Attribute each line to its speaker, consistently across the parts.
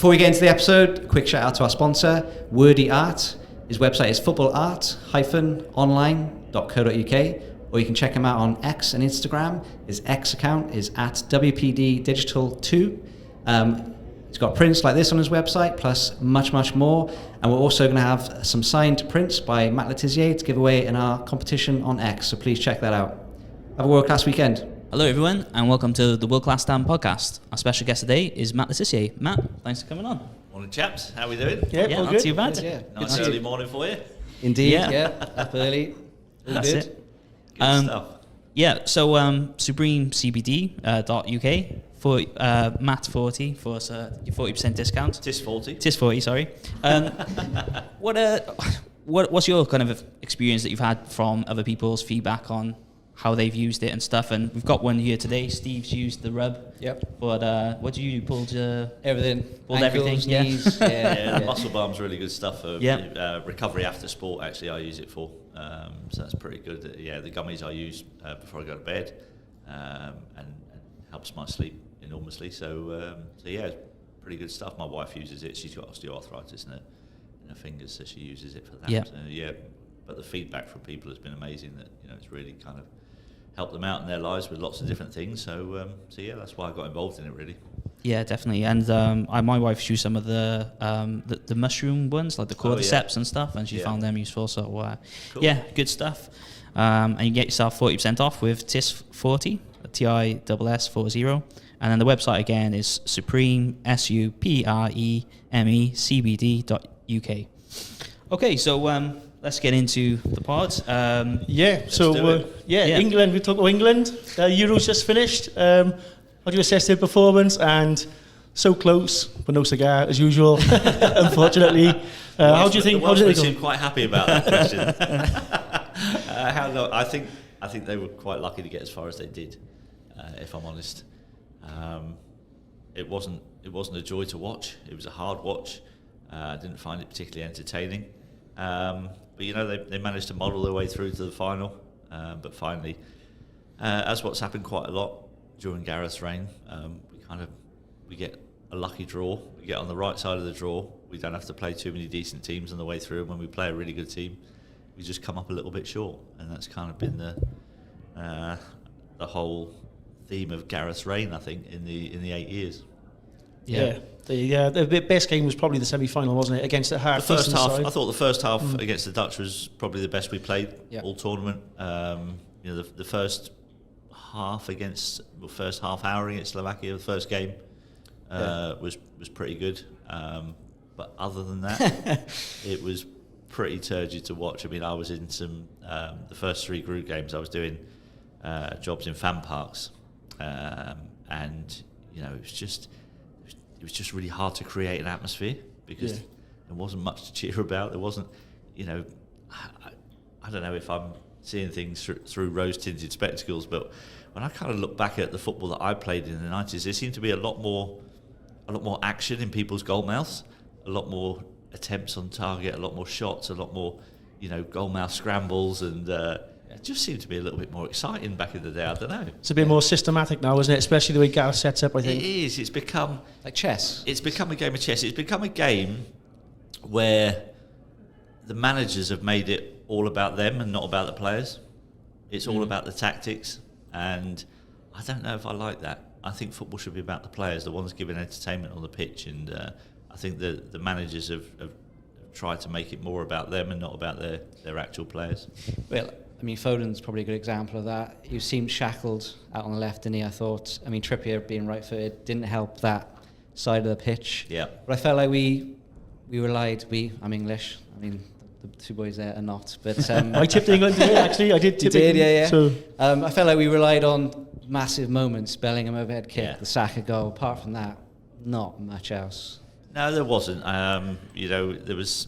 Speaker 1: Before we get into the episode, a quick shout out to our sponsor, Wordy Art. His website is footballart-online.co.uk, or you can check him out on X and Instagram. His X account is at WPD Digital 2. He's got prints like this on his website, plus much, much more. And we're also going to have some signed prints by Matt Tissier to give away in our competition on X, so please check that out. Have a world-class weekend.
Speaker 2: Hello everyone, and welcome to the World Class Stand podcast. Our special guest today is Matt Tissier. Matt, thanks for coming on.
Speaker 3: Morning chaps, how are we doing?
Speaker 2: Yeah, not too bad.
Speaker 1: Yeah.
Speaker 3: Nice early morning for you.
Speaker 1: Indeed,
Speaker 2: Yeah.
Speaker 1: up early. All
Speaker 2: That's
Speaker 1: good.
Speaker 2: it.
Speaker 3: Good stuff.
Speaker 2: Yeah, so supremecbd.uk for Matt 40 for us, your 40% discount.
Speaker 3: Tis 40.
Speaker 2: Tis 40, sorry. What's your kind of experience that you've had from other people's feedback on how they've used it and stuff? And we've got one here today. Steve's used the rub.
Speaker 1: Yep.
Speaker 3: Uh,
Speaker 2: But what do you do? Pulled
Speaker 1: Everything.
Speaker 2: Pulled
Speaker 1: Ankles,
Speaker 2: everything, yeah.
Speaker 1: knees.
Speaker 3: Yeah, the muscle balm's really good stuff for
Speaker 2: Yeah.
Speaker 3: recovery after sport. Actually, I use it for, so that's pretty good. Yeah, the gummies I use before I go to bed, and helps my sleep enormously. So yeah, it's pretty good stuff. My wife uses it. She's got osteoarthritis in her fingers, so she uses it for that.
Speaker 2: Yeah.
Speaker 3: So, yeah, but the feedback from people has been amazing. That it's really kind of helped them out in their lives with lots of different things. So yeah, that's why I got involved in it really.
Speaker 2: Yeah, definitely. And my wife's used some of the mushroom ones, like the cordyceps and stuff, and she found them useful. So
Speaker 3: Cool.
Speaker 2: yeah, good stuff. And you get yourself 40% off with TIS40, TISS40. And then the website again is Supreme, SUPREMECBD.UK. Okay, so let's get into the pods.
Speaker 4: England, we talk about England. Euro's just finished. How do you assess their performance? And so close, but no cigar as usual, unfortunately. How do you think?
Speaker 3: How do they seem quite happy about that question? I think they were quite lucky to get as far as they did. If I'm honest, it wasn't a joy to watch. It was a hard watch. I didn't find it particularly entertaining. But they managed to muddle their way through to the final. But finally, as what's happened quite a lot during Gareth's reign, we get a lucky draw. We get on the right side of the draw. We don't have to play too many decent teams on the way through. And when we play a really good team, we just come up a little bit short. And that's kind of been the whole theme of Gareth's reign, I think, in the 8 years.
Speaker 4: Yeah. The best game was probably the semi-final, wasn't it? Against the
Speaker 3: first half.
Speaker 4: side.
Speaker 3: I thought the first half against the Dutch was probably the best we played all tournament. The first half first half hour against Slovakia, the first game was pretty good. But other than that, it was pretty turgid to watch. I mean, I was in some the first 3 group games. I was doing jobs in fan parks, and it was just really hard to create an atmosphere because there wasn't much to cheer about. There wasn't, I don't know if I'm seeing things through rose-tinted spectacles, but when I kind of look back at the football that I played in the 90s, there seemed to be a lot more action in people's goal mouths, a lot more attempts on target, a lot more shots, a lot more, goal mouth scrambles, and it just seemed to be a little bit more exciting back in the day. I don't know.
Speaker 4: It's a bit more systematic now, isn't it? Especially the way Gareth sets up, I think.
Speaker 3: It is. It's become
Speaker 1: like chess.
Speaker 3: It's become a game of chess. It's become a game where the managers have made it all about them and not about the players. It's all about the tactics, and I don't know if I like that. I think football should be about the players, the ones giving entertainment on the pitch, and I think the managers have tried to make it more about them and not about their actual players.
Speaker 1: Well, I mean, Foden's probably a good example of that. He seemed shackled out on the left, didn't he? I thought. I mean, Trippier being right-footed didn't help that side of the pitch.
Speaker 3: Yeah.
Speaker 1: But I felt like we relied. I'm English. I mean, the 2 boys there are not. But
Speaker 4: I tipped England today, actually. I did tip England.
Speaker 1: Yeah.
Speaker 4: So.
Speaker 1: I felt like we relied on massive moments, Bellingham overhead kick, the Saka goal. Apart from that, not much else.
Speaker 3: No, there wasn't. There was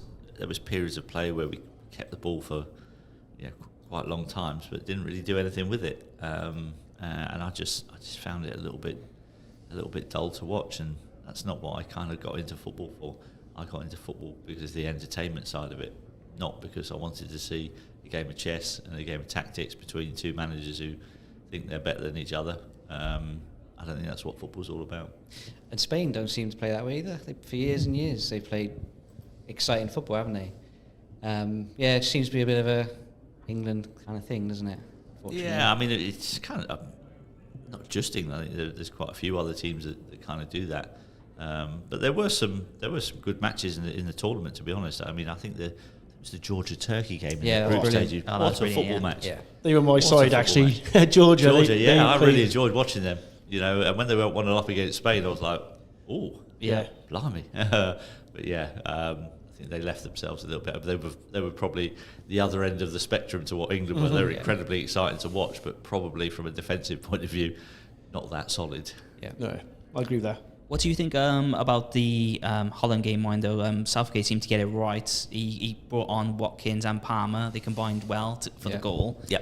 Speaker 3: periods of play where we kept the ball for quite long times, but didn't really do anything with it. And I just found it a little bit dull to watch, and that's not what I kind of got into football for. I got into football because of the entertainment side of it, not because I wanted to see a game of chess and a game of tactics between 2 managers who think they're better than each other. I I don't think that's what football's all about.
Speaker 1: And Spain don't seem to play that way either. For years and years, they've played exciting football, haven't they? Yeah, it seems to be a bit of a England kind of thing, doesn't it?
Speaker 3: Yeah, I mean, it's kind of not just England. I think there's quite a few other teams that kind of do that. But there were some good matches in the tournament. To be honest, I mean, I think it was the Georgia-Turkey game in the group stage.
Speaker 2: Oh,
Speaker 3: What a football match!
Speaker 4: Yeah. They were my side actually. Georgia,
Speaker 3: I really enjoyed watching them. You know, and when they went 1-0 up against Spain, I was like, oh,
Speaker 4: yeah,
Speaker 3: blimey. But yeah, I think they left themselves a little bit. They were probably the other end of the spectrum to what England were. They were incredibly exciting to watch, but probably from a defensive point of view, not that solid.
Speaker 1: Yeah,
Speaker 4: no, I agree with that.
Speaker 2: What do you think about the Holland game, mind though? Southgate seemed to get it right. He brought on Watkins and Palmer. They combined well for the goal.
Speaker 3: Yeah.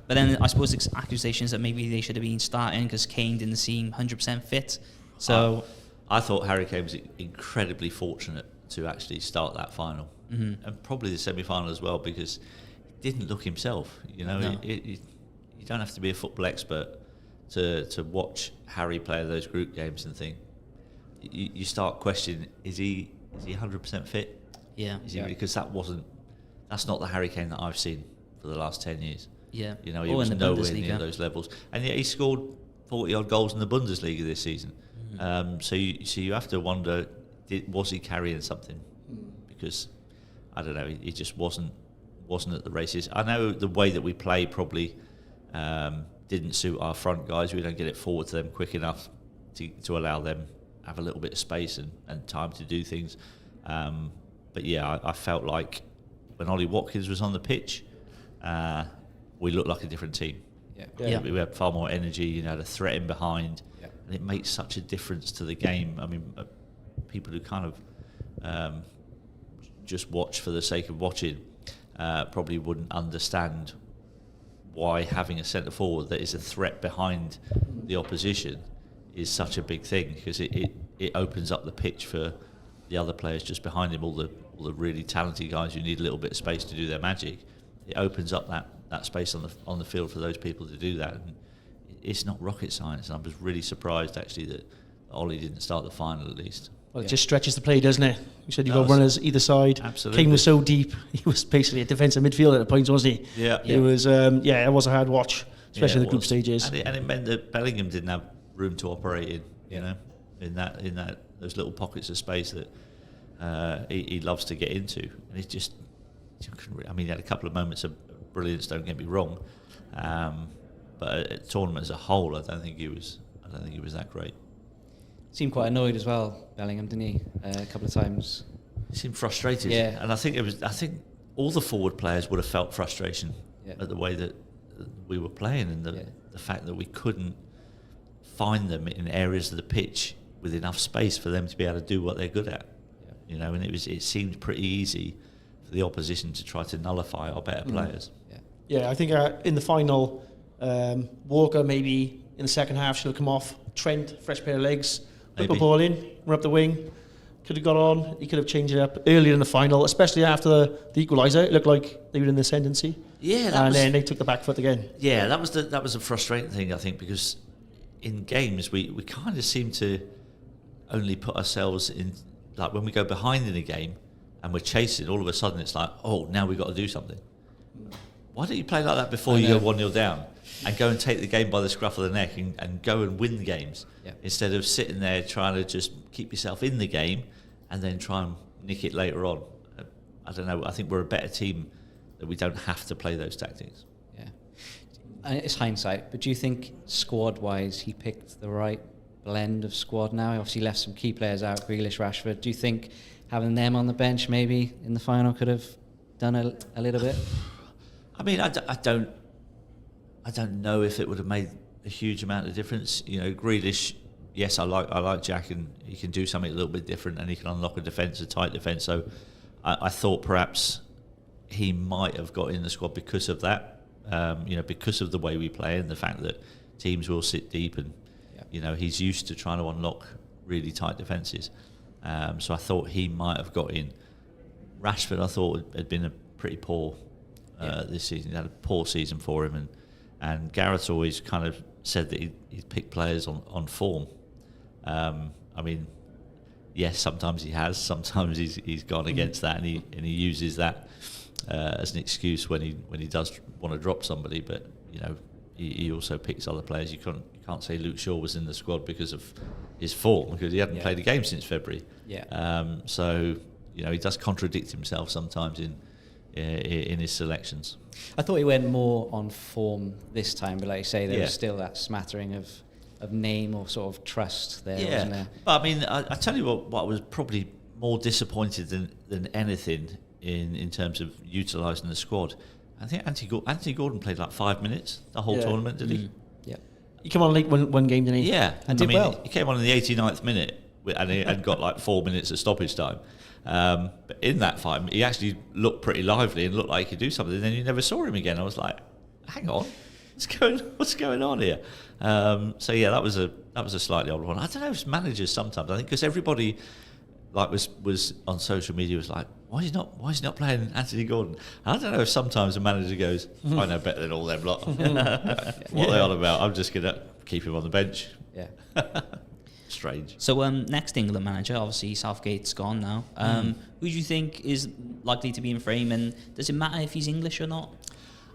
Speaker 2: But then I suppose accusations that maybe they should have been starting because Kane didn't seem 100% fit. So
Speaker 3: I thought Harry Kane was incredibly fortunate to actually start that final, and probably the semi-final as well, because he didn't look himself. You know, you don't have to be a football expert to watch Harry play those group games and think you start questioning: is he 100% fit?
Speaker 2: Yeah,
Speaker 3: because that's not the Harry Kane that I've seen for the last 10 years.
Speaker 2: Yeah,
Speaker 3: you know, he was nowhere near those levels, and yet he scored 40 odd goals in the Bundesliga this season. So you have to wonder, was he carrying something? Because I don't know, he just wasn't at the races. I know the way that we play probably didn't suit our front guys. We don't get it forward to them quick enough to allow them have a little bit of space and time to do things. But yeah, I felt like when Ollie Watkins was on the pitch, we looked like a different team.
Speaker 2: Yeah.
Speaker 3: We had far more energy, you know, the threat in behind, and it makes such a difference to the game. I mean, people who kind of just watch for the sake of watching probably wouldn't understand why having a centre forward that is a threat behind the opposition is such a big thing, because it opens up the pitch for the other players just behind him, all the really talented guys who need a little bit of space to do their magic. It opens up that space on the field for those people to do that. And it's not rocket science. And I was really surprised actually that Ollie didn't start the final at least.
Speaker 4: Well, it just stretches the play, doesn't it? You said you've got runners either side.
Speaker 3: Absolutely.
Speaker 4: Kane was so deep. He was basically a defensive midfielder at points, wasn't he?
Speaker 3: Yeah.
Speaker 4: It was, it was a hard watch, especially in the group stages.
Speaker 3: And it meant that Bellingham didn't have room to operate in, you know, in that those little pockets of space that he loves to get into. And it just, I mean, he had a couple of moments of brilliance, don't get me wrong. But a tournament as a whole, I don't think he was that great.
Speaker 1: Seemed quite annoyed as well, Bellingham, didn't he? A couple of times.
Speaker 3: He seemed frustrated.
Speaker 1: Yeah.
Speaker 3: And I think all the forward players would have felt frustration at the way that we were playing, and the fact that we couldn't find them in areas of the pitch with enough space for them to be able to do what they're good at. Yeah. You know, and it seemed pretty easy for the opposition to try to nullify our better players.
Speaker 4: Yeah, I think in the final, Walker maybe in the second half should have come off. Trent, fresh pair of legs, put the ball in, run up the wing. Could have got on. He could have changed it up earlier in the final, especially after the equaliser. It looked like they were in the ascendancy.
Speaker 3: Yeah,
Speaker 4: then they took the back foot again.
Speaker 3: Yeah, that was a frustrating thing, I think, because in games we kind of seem to only put ourselves in, like when we go behind in a game and we're chasing, all of a sudden it's like, oh, now we've got to do something. Why don't you play like that before you go 1-0 down and go and take the game by the scruff of the neck and go and win the games instead of sitting there trying to just keep yourself in the game and then try and nick it later on. I don't know. I think we're a better team that we don't have to play those tactics.
Speaker 1: Yeah, and it's hindsight, but do you think squad-wise he picked the right blend of squad now? He obviously left some key players out, Grealish, Rashford. Do you think having them on the bench maybe in the final could have done a little bit?
Speaker 3: I mean, I don't know if it would have made a huge amount of difference. You know, Grealish, yes, I like Jack, and he can do something a little bit different, and he can unlock a tight defence. So I thought perhaps he might have got in the squad because of that. You know, because of the way we play and the fact that teams will sit deep, and you know, he's used to trying to unlock really tight defences. So I thought he might have got in. Rashford, I thought, had been a pretty poor this season. He had a poor season for him, and Gareth always kind of said that he'd pick players on form. I mean, yes, sometimes he has. Sometimes he's gone against that, and he uses that as an excuse when he does want to drop somebody. But he also picks other players. You can't say Luke Shaw was in the squad because of his form, because he hadn't played a game since February.
Speaker 1: Yeah.
Speaker 3: So he does contradict himself sometimes in his selections.
Speaker 1: I thought he went more on form this time, but like you say, there was still that smattering of name or sort of trust there, wasn't there?
Speaker 3: But I mean, I tell you what I was probably more disappointed than anything in terms of utilising the squad. I think Anthony Gordon played like 5 minutes the whole tournament, did he?
Speaker 1: Yeah.
Speaker 4: He came on late one game, didn't he?
Speaker 3: Yeah,
Speaker 1: and did well.
Speaker 3: He came on in the 89th minute and got like 4 minutes of stoppage time. But in that fight, he actually looked pretty lively and looked like he could do something. And then you never saw him again. I was like, hang on, what's going on here? So yeah, that was a slightly odd one. I don't know if it's managers sometimes. I think because everybody like was on social media was like, why is he not playing Anthony Gordon? And I don't know if sometimes the manager goes, I know better than all them lot. What are they on about? I'm just gonna keep him on the bench.
Speaker 1: Yeah.
Speaker 3: Strange.
Speaker 2: So next England manager, obviously Southgate's gone now. Who do you think is likely to be in frame, and does it matter if he's English or not?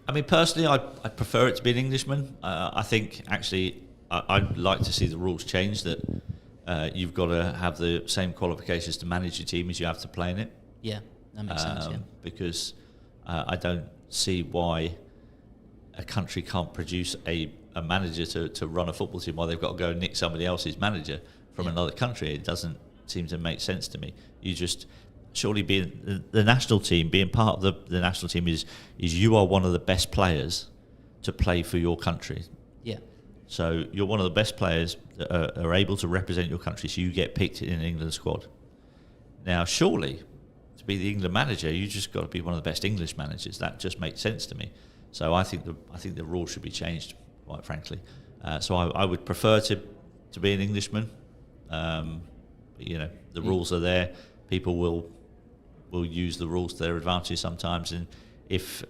Speaker 3: I mean, personally, I prefer it to be an Englishman. I think actually I'd like to see the rules change, that you've got to have the same qualifications to manage your team as you have to play in it.
Speaker 2: Yeah, that makes sense. Yeah.
Speaker 3: Because I don't see why a country can't produce a manager to run a football team while they've got to go and nick somebody else's manager from another country. It doesn't seem to make sense to me. You just surely being the national team, being part of the national team is you are one of the best players to play for your country.
Speaker 2: Yeah.
Speaker 3: So you're one of the best players that are able to represent your country, so you get picked in an England squad. Now, surely, to be the England manager, you just got to be one of the best English managers. That just makes sense to me. So I think the rules should be changed, quite frankly. So I would prefer to be an Englishman. But, the rules are there. People will use the rules to their advantage sometimes. And if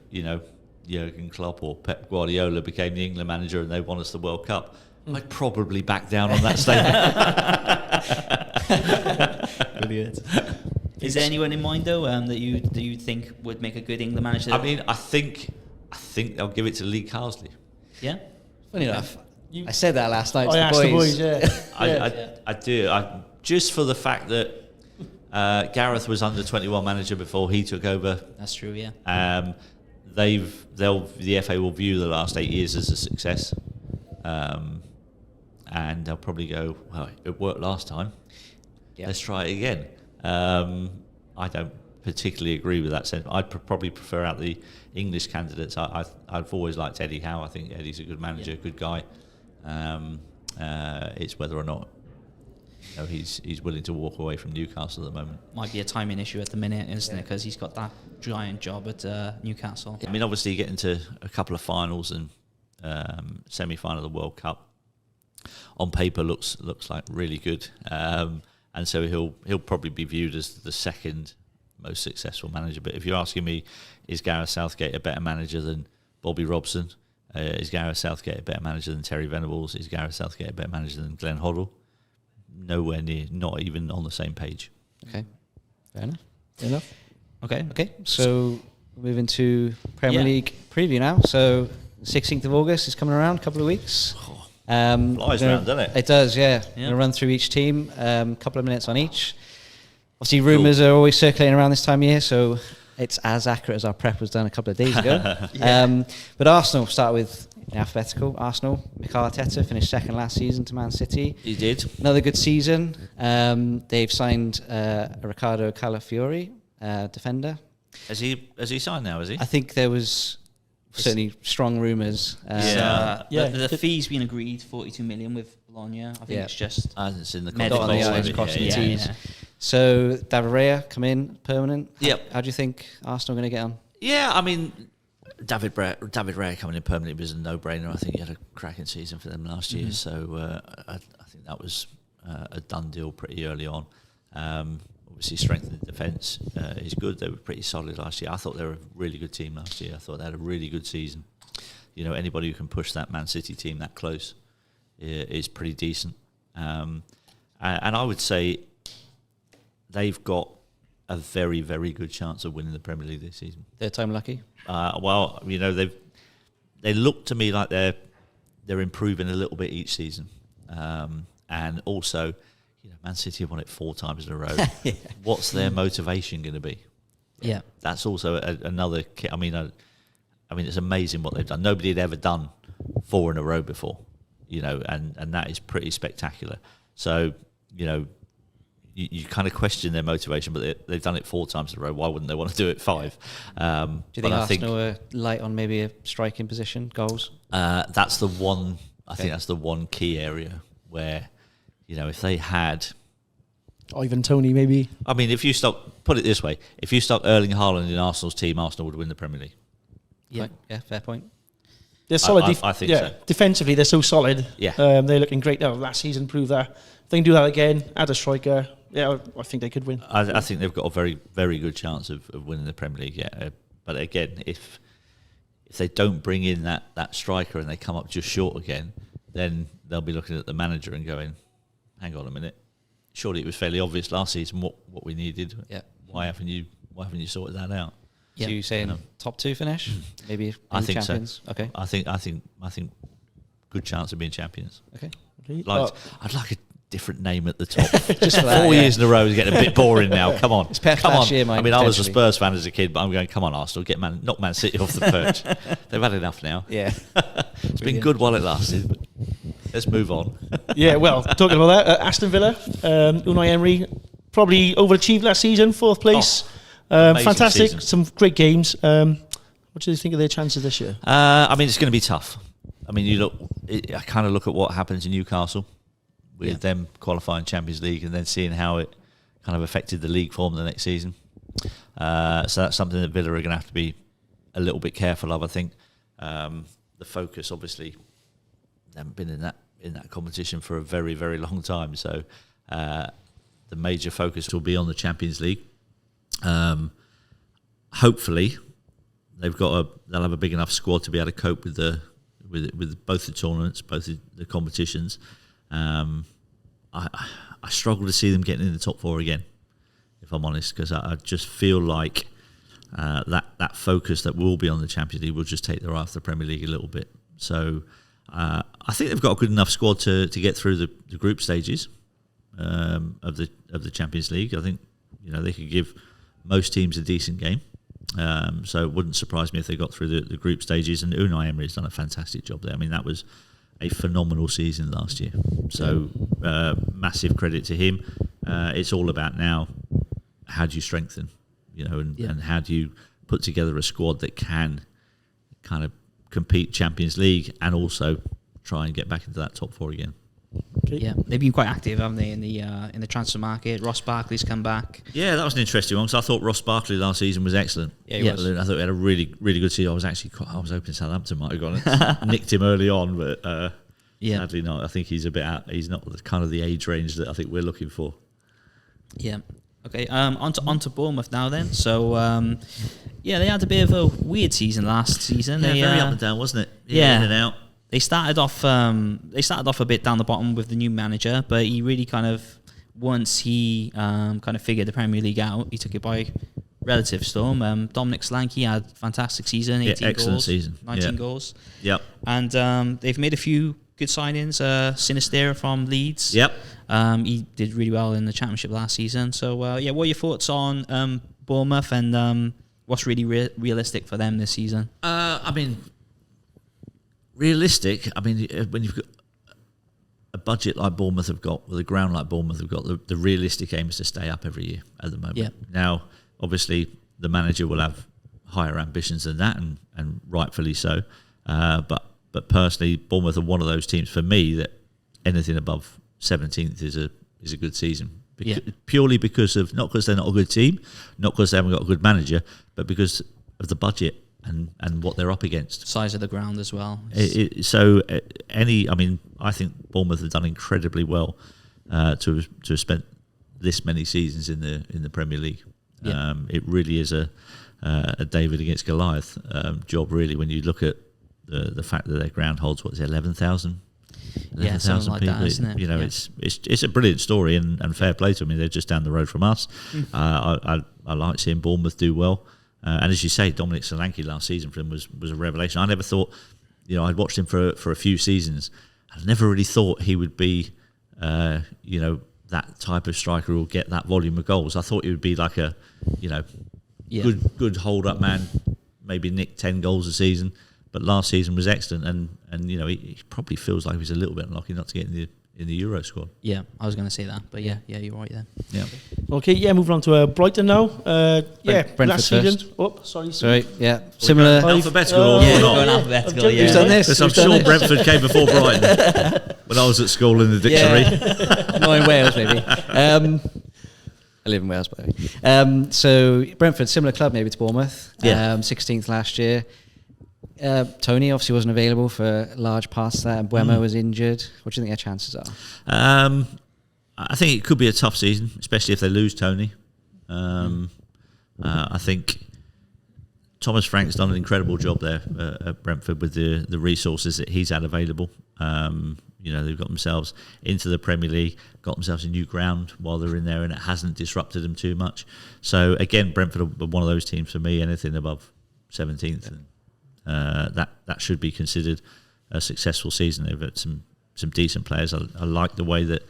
Speaker 3: Jurgen Klopp or Pep Guardiola became the England manager and they won us the World Cup, I'd probably back down on that statement.
Speaker 2: Brilliant. Is there anyone in mind though that you think would make a good England manager?
Speaker 3: I mean, I think they'll give it to Lee Carsley.
Speaker 2: Yeah.
Speaker 1: Funny enough, I said that last night to
Speaker 4: I
Speaker 1: the
Speaker 4: asked
Speaker 1: boys.
Speaker 4: the boys,
Speaker 3: I do. Just for the fact that Gareth was under 21 manager before he took over.
Speaker 2: That's true. Yeah.
Speaker 3: The FA will view the last 8 years as a success, and they'll probably go, well, it worked last time. Yeah. Let's try it again. I don't particularly agree with that sentiment. I'd probably prefer out the English candidates. I've always liked Eddie Howe. I think Eddie's a good manager, good guy. It's whether or not he's willing to walk away from Newcastle at the moment.
Speaker 2: Might be a timing issue at the minute, isn't it? Because he's got that giant job at Newcastle.
Speaker 3: I mean, obviously getting to a couple of finals and semi-final of the World Cup on paper looks like really good, and so he'll probably be viewed as the second most successful manager. But if you're asking me, is Gareth Southgate a better manager than Bobby Robson? Is Gareth Southgate a better manager than Terry Venables? Is Gareth Southgate a better manager than Glenn Hoddle? Nowhere near, not even on the same page.
Speaker 1: Okay, fair enough. Okay. So moving to Premier League preview now. So 16th of August is coming around, a couple of weeks.
Speaker 3: Flies around, doesn't it?
Speaker 1: It does, yeah. We're going to run through each team, a couple of minutes on each. Obviously, rumours are always circulating around this time of year, so it's as accurate as our prep was done a couple of days ago. But Arsenal, start with in alphabetical. Arsenal, Mikel Arteta finished second last season to Man City.
Speaker 3: He did.
Speaker 1: Another good season. They've signed Riccardo Calafiori, defender.
Speaker 3: Has he signed now, has he?
Speaker 1: I think there was certainly strong rumours.
Speaker 2: The fee's been agreed, 42 million with Bologna. I think it's just
Speaker 3: it's in the
Speaker 1: medical crossing the T's. So David Raya come in permanent. How do you think Arsenal are going to get on?
Speaker 3: Yeah, I mean, David Raya coming in permanently was a no-brainer. I think he had a cracking season for them last year, so I think that was a done deal pretty early on. Obviously, strength in the defence is good. They were pretty solid last year. I thought they were a really good team last year. I thought they had a really good season. Anybody who can push that Man City team that close is pretty decent. And I would say they've got a very, very good chance of winning the Premier League this season.
Speaker 2: Third time lucky.
Speaker 3: Well, they look to me like they're improving a little bit each season, and also, Man City have won it 4 times in a row. Yeah. What's their motivation going to be?
Speaker 2: Yeah,
Speaker 3: that's also another. I mean, it's amazing what they've done. Nobody had ever done 4 in a row before, and that is pretty spectacular. So, you kind of question their motivation, but they've done it 4 times in a row. Why wouldn't they want to do it 5?
Speaker 2: Do you think Arsenal are light on maybe a striking position, goals?
Speaker 3: That's the one. I think that's the one key area where, if they had
Speaker 4: Ivan Toney, maybe.
Speaker 3: I mean, put it this way: if you stuck Erling Haaland in Arsenal's team, Arsenal would win the Premier League.
Speaker 2: Yeah, fair point.
Speaker 4: They're solid.
Speaker 3: I think so.
Speaker 4: Defensively, they're so solid.
Speaker 3: Yeah,
Speaker 4: they're looking great now. Last season proved that. If they can do that again, add a striker, I think they could win.
Speaker 3: I think they've got a very, very good chance of winning the Premier League. Yeah, but again, if they don't bring in that striker and they come up just short again, then they'll be looking at the manager and going, "Hang on a minute. Surely it was fairly obvious last season what we needed.
Speaker 2: Yeah.
Speaker 3: Why haven't you sorted that out?"
Speaker 2: Yeah. So you saying top 2 finish? Maybe
Speaker 3: I think
Speaker 2: champions?
Speaker 3: so.
Speaker 2: Okay.
Speaker 3: I think good chance of being champions.
Speaker 2: Okay.
Speaker 3: I'd like a different name at the top.
Speaker 2: Just for that,
Speaker 3: 4 years in a row is getting a bit boring now. Come on.
Speaker 2: It's perfect
Speaker 3: come on.
Speaker 2: last year, Mike,
Speaker 3: I mean, I was a
Speaker 2: potentially.
Speaker 3: Spurs fan as a kid, but I'm going, come on, Arsenal, knock Man City off the perch. They've had enough now.
Speaker 2: Yeah.
Speaker 3: It's been good while it lasted, but let's move on.
Speaker 4: Yeah, well, talking about that, Aston Villa, Unai Emery probably overachieved last season, 4th place. Fantastic,
Speaker 3: season.
Speaker 4: some great games. What do you think of their chances this year?
Speaker 3: I mean, it's going to be tough. I mean, I kind of look at what happened to Newcastle with them qualifying Champions League and then seeing how it kind of affected the league form the next season. So that's something that Villa are going to have to be a little bit careful of, I think. The focus, obviously, they haven't been in that competition for a very, very long time. So the major focus will be on the Champions League. Hopefully, they'll have a big enough squad to be able to cope with both the tournaments, both the competitions. I struggle to see them getting in the top 4 again, if I'm honest, because I just feel like that focus that will be on the Champions League will just take their eye off the Premier League a little bit. So I think they've got a good enough squad to get through the group stages of the Champions League. I think they could give most teams a decent game. So it wouldn't surprise me if they got through the group stages. And Unai Emery has done a fantastic job there. I mean, that was a phenomenal season last year. So massive credit to him. It's all about now, how do you strengthen, and how do you put together a squad that can kind of compete Champions League and also try and get back into that top 4 again.
Speaker 4: Okay.
Speaker 2: Yeah, they've been quite active, haven't they, in the transfer market? Ross Barkley's come back.
Speaker 3: Yeah, that was an interesting one, because I thought Ross Barkley last season was excellent.
Speaker 2: Yeah, he was.
Speaker 3: I thought he had a really, really good season. I was hoping Southampton might have gone and nicked him early on, but sadly not. I think he's a bit out. He's not kind of the age range that I think we're looking for.
Speaker 2: Yeah. Okay. Onto Bournemouth now then. So they had a bit of a weird season last season.
Speaker 3: Yeah, very up and down, wasn't it?
Speaker 2: Yeah.
Speaker 3: In and out.
Speaker 2: They started off a bit down the bottom with the new manager, but he really kind of, once he kind of figured the Premier League out, he took it by relative storm. Dominic Solanke had a fantastic season, 18
Speaker 3: excellent
Speaker 2: goals,
Speaker 3: season.
Speaker 2: 19 goals.
Speaker 3: Yep.
Speaker 2: And they've made a few good signings. Sinisterra from Leeds.
Speaker 3: Yep.
Speaker 2: He did really well in the Championship last season. So, what are your thoughts on Bournemouth and what's really realistic for them this season?
Speaker 3: I mean, realistic. I mean, when you've got a budget like Bournemouth have got, with a ground like Bournemouth have got, the realistic aim is to stay up every year at the moment.
Speaker 2: Yeah.
Speaker 3: Now, obviously, the manager will have higher ambitions than that, and rightfully so. But personally, Bournemouth are one of those teams for me that anything above 17th is a good season. Purely because of, not because they're not a good team, not because they haven't got a good manager, but because of the budget and what they're up against.
Speaker 2: Size of the ground as well.
Speaker 3: I think Bournemouth have done incredibly well to have spent this many seasons in the Premier League.
Speaker 2: Yeah.
Speaker 3: It really is a David against Goliath job, really, when you look at the fact that their ground holds 11,000
Speaker 2: Yeah, something like that, isn't it?
Speaker 3: You know,
Speaker 2: Yeah.
Speaker 3: it's a brilliant story, and fair play to them. I mean, they're just down the road from us. I like seeing Bournemouth do well. And as you say, Dominic Solanke last season for him was a revelation. I never thought, you know, I'd watched him for a few seasons. I never really thought he would be, you know, that type of striker who will get that volume of goals. I thought he would be like a, you know, good hold up man, maybe nick 10 goals a season. But last season was excellent, and you know, he probably feels like he's a little bit unlucky not to get in the Euro squad.
Speaker 2: Yeah, I was going to say that, but yeah, you're right there.
Speaker 3: Yeah.
Speaker 4: Okay, moving on to Brighton now.
Speaker 1: Brentford
Speaker 4: last season.
Speaker 1: first.
Speaker 4: Oh, sorry.
Speaker 1: Sorry, yeah, similar.
Speaker 3: Alphabetical or
Speaker 2: Yeah,
Speaker 3: not?
Speaker 2: going alphabetical.
Speaker 4: Who's
Speaker 1: Who's done this?
Speaker 3: Because I'm
Speaker 1: Who's done
Speaker 3: sure
Speaker 1: this?
Speaker 3: Brentford came before Brighton when I was at school in the dictionary.
Speaker 1: Yeah. No, in Wales, maybe. I live in Wales, by the way. So Brentford, similar club maybe to Bournemouth.
Speaker 3: Yeah.
Speaker 1: 16th last year. Tony obviously wasn't available for large parts of that, and Buemo was injured. What do you think their chances are?
Speaker 3: I think it could be a tough season, especially if they lose Tony. I think Thomas Frank's done an incredible job there at Brentford with the resources that he's had available. You know, they've got themselves into the Premier League, got themselves a new ground while they're in there, and it hasn't disrupted them too much. So again, Brentford are one of those teams for me. Anything above 17th, that should be considered a successful season. They've got some decent players. I like the way that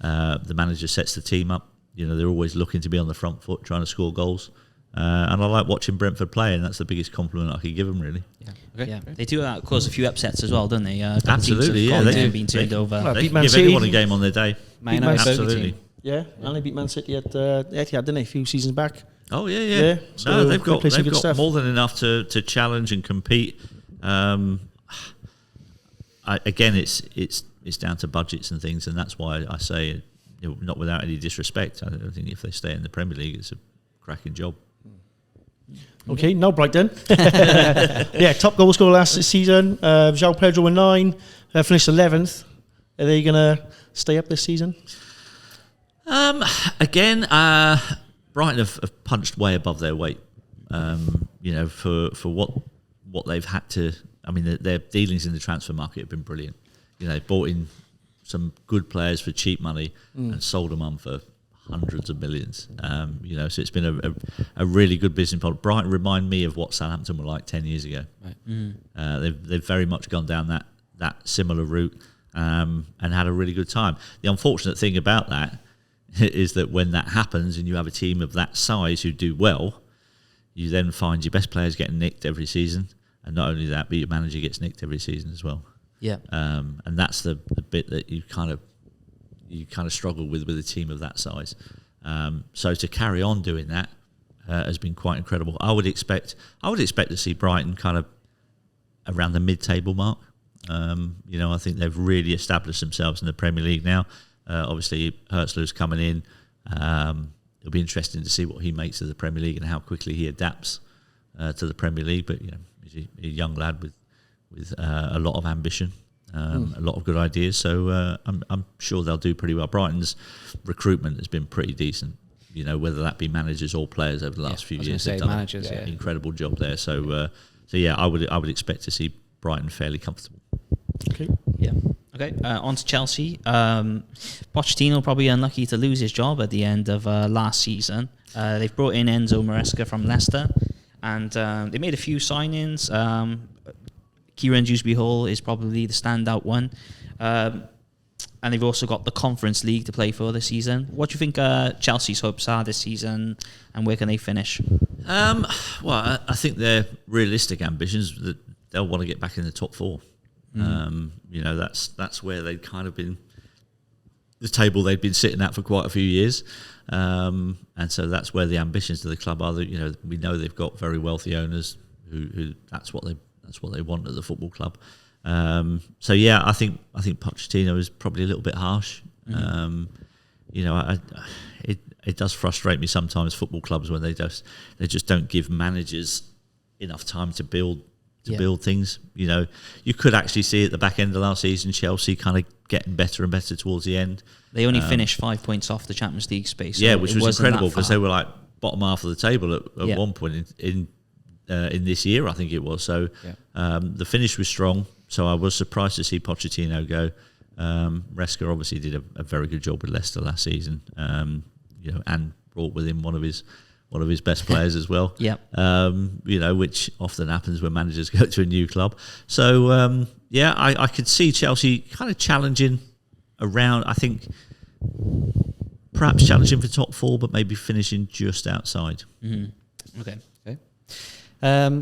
Speaker 3: the manager sets the team up. You know, they're always looking to be on the front foot, trying to score goals. And I like watching Brentford play, and that's the biggest compliment I could give them, really.
Speaker 2: Yeah, okay. Yeah. They do cause a few upsets as well, don't they?
Speaker 3: Absolutely, yeah.
Speaker 2: They've been turned over.
Speaker 4: Well,
Speaker 3: They
Speaker 4: beat
Speaker 3: can
Speaker 4: Man
Speaker 3: give
Speaker 4: City.
Speaker 3: everyone a game on their day.
Speaker 1: Man United bogey
Speaker 3: Absolutely.
Speaker 1: team.
Speaker 4: Yeah, and they beat Man City at Etihad, didn't they, a few seasons back?
Speaker 3: Oh yeah.
Speaker 4: Yeah, so
Speaker 3: No, they've
Speaker 4: they
Speaker 3: got
Speaker 4: play some good stuff.
Speaker 3: more than enough to challenge and compete. Again, it's down to budgets and things, and that's why I say, you know, not without any disrespect, I don't think if they stay in the Premier League, it's a cracking job.
Speaker 4: Okay, now Brighton. Yeah, top goal scorer last season. João Pedro with 9, finished 11th. Are they going to stay up this season?
Speaker 3: Again, Brighton have punched way above their weight. You know, for what they've had to. I mean, their dealings in the transfer market have been brilliant. You know, they bought in some good players for cheap money and sold them on for hundreds of millions. You know, so it's been a really good business model. Brighton remind me of what Southampton were like 10 years ago. Right. They've very much gone down that similar route and had a really good time. The unfortunate thing about that is that when that happens and you have a team of that size who do well, you then find your best players getting nicked every season, and not only that, but your manager gets nicked every season as well.
Speaker 2: Yeah.
Speaker 3: And that's the bit that you kind of struggle with a team of that size. So to carry on doing that has been quite incredible. I would expect to see Brighton kind of around the mid-table mark. You know, I think they've really established themselves in the Premier League now. Obviously, Hertzler's coming in. It'll be interesting to see what he makes of the Premier League and how quickly he adapts to the Premier League. But you know, he's a young lad with a lot of ambition, a lot of good ideas. So I'm sure they'll do pretty well. Brighton's recruitment has been pretty decent. You know, whether that be managers or players over the last few years, they've done an incredible job there. So yeah, I would expect to see Brighton fairly comfortable.
Speaker 4: Okay.
Speaker 2: Yeah. Okay, on to Chelsea. Pochettino probably unlucky to lose his job at the end of last season. They've brought in Enzo Maresca from Leicester, and they made a few signings. Kieran Dewsbury-Hall is probably the standout one. And they've also got the Conference League to play for this season. What do you think Chelsea's hopes are this season, and where can they finish?
Speaker 3: Well, I think their realistic ambitions that they'll want to get back in the top 4. You know, that's where they'd kind of been, the table they'd been sitting at for quite a few years, and so that's where the ambitions of the club are. That, you know, we know they've got very wealthy owners who that's what they want at the football club. So yeah, I think Pochettino is probably a little bit harsh. You know, it does frustrate me sometimes, football clubs, when they just don't give managers enough time to build things. You know, you could actually see at the back end of last season Chelsea kind of getting better and better towards the end.
Speaker 2: They only finished 5 points off the Champions League space. So
Speaker 3: yeah, which was incredible because they were like bottom half of the table at one point in this year, I think it was. So the finish was strong. So I was surprised to see Pochettino go. Reska obviously did a very good job with Leicester last season, and brought with him one of his best players as well.
Speaker 2: Yep.
Speaker 3: Which often happens when managers go to a new club. So I could see Chelsea kind of challenging around. I think perhaps challenging for top 4, but maybe finishing just outside.
Speaker 2: Mm-hmm. Okay.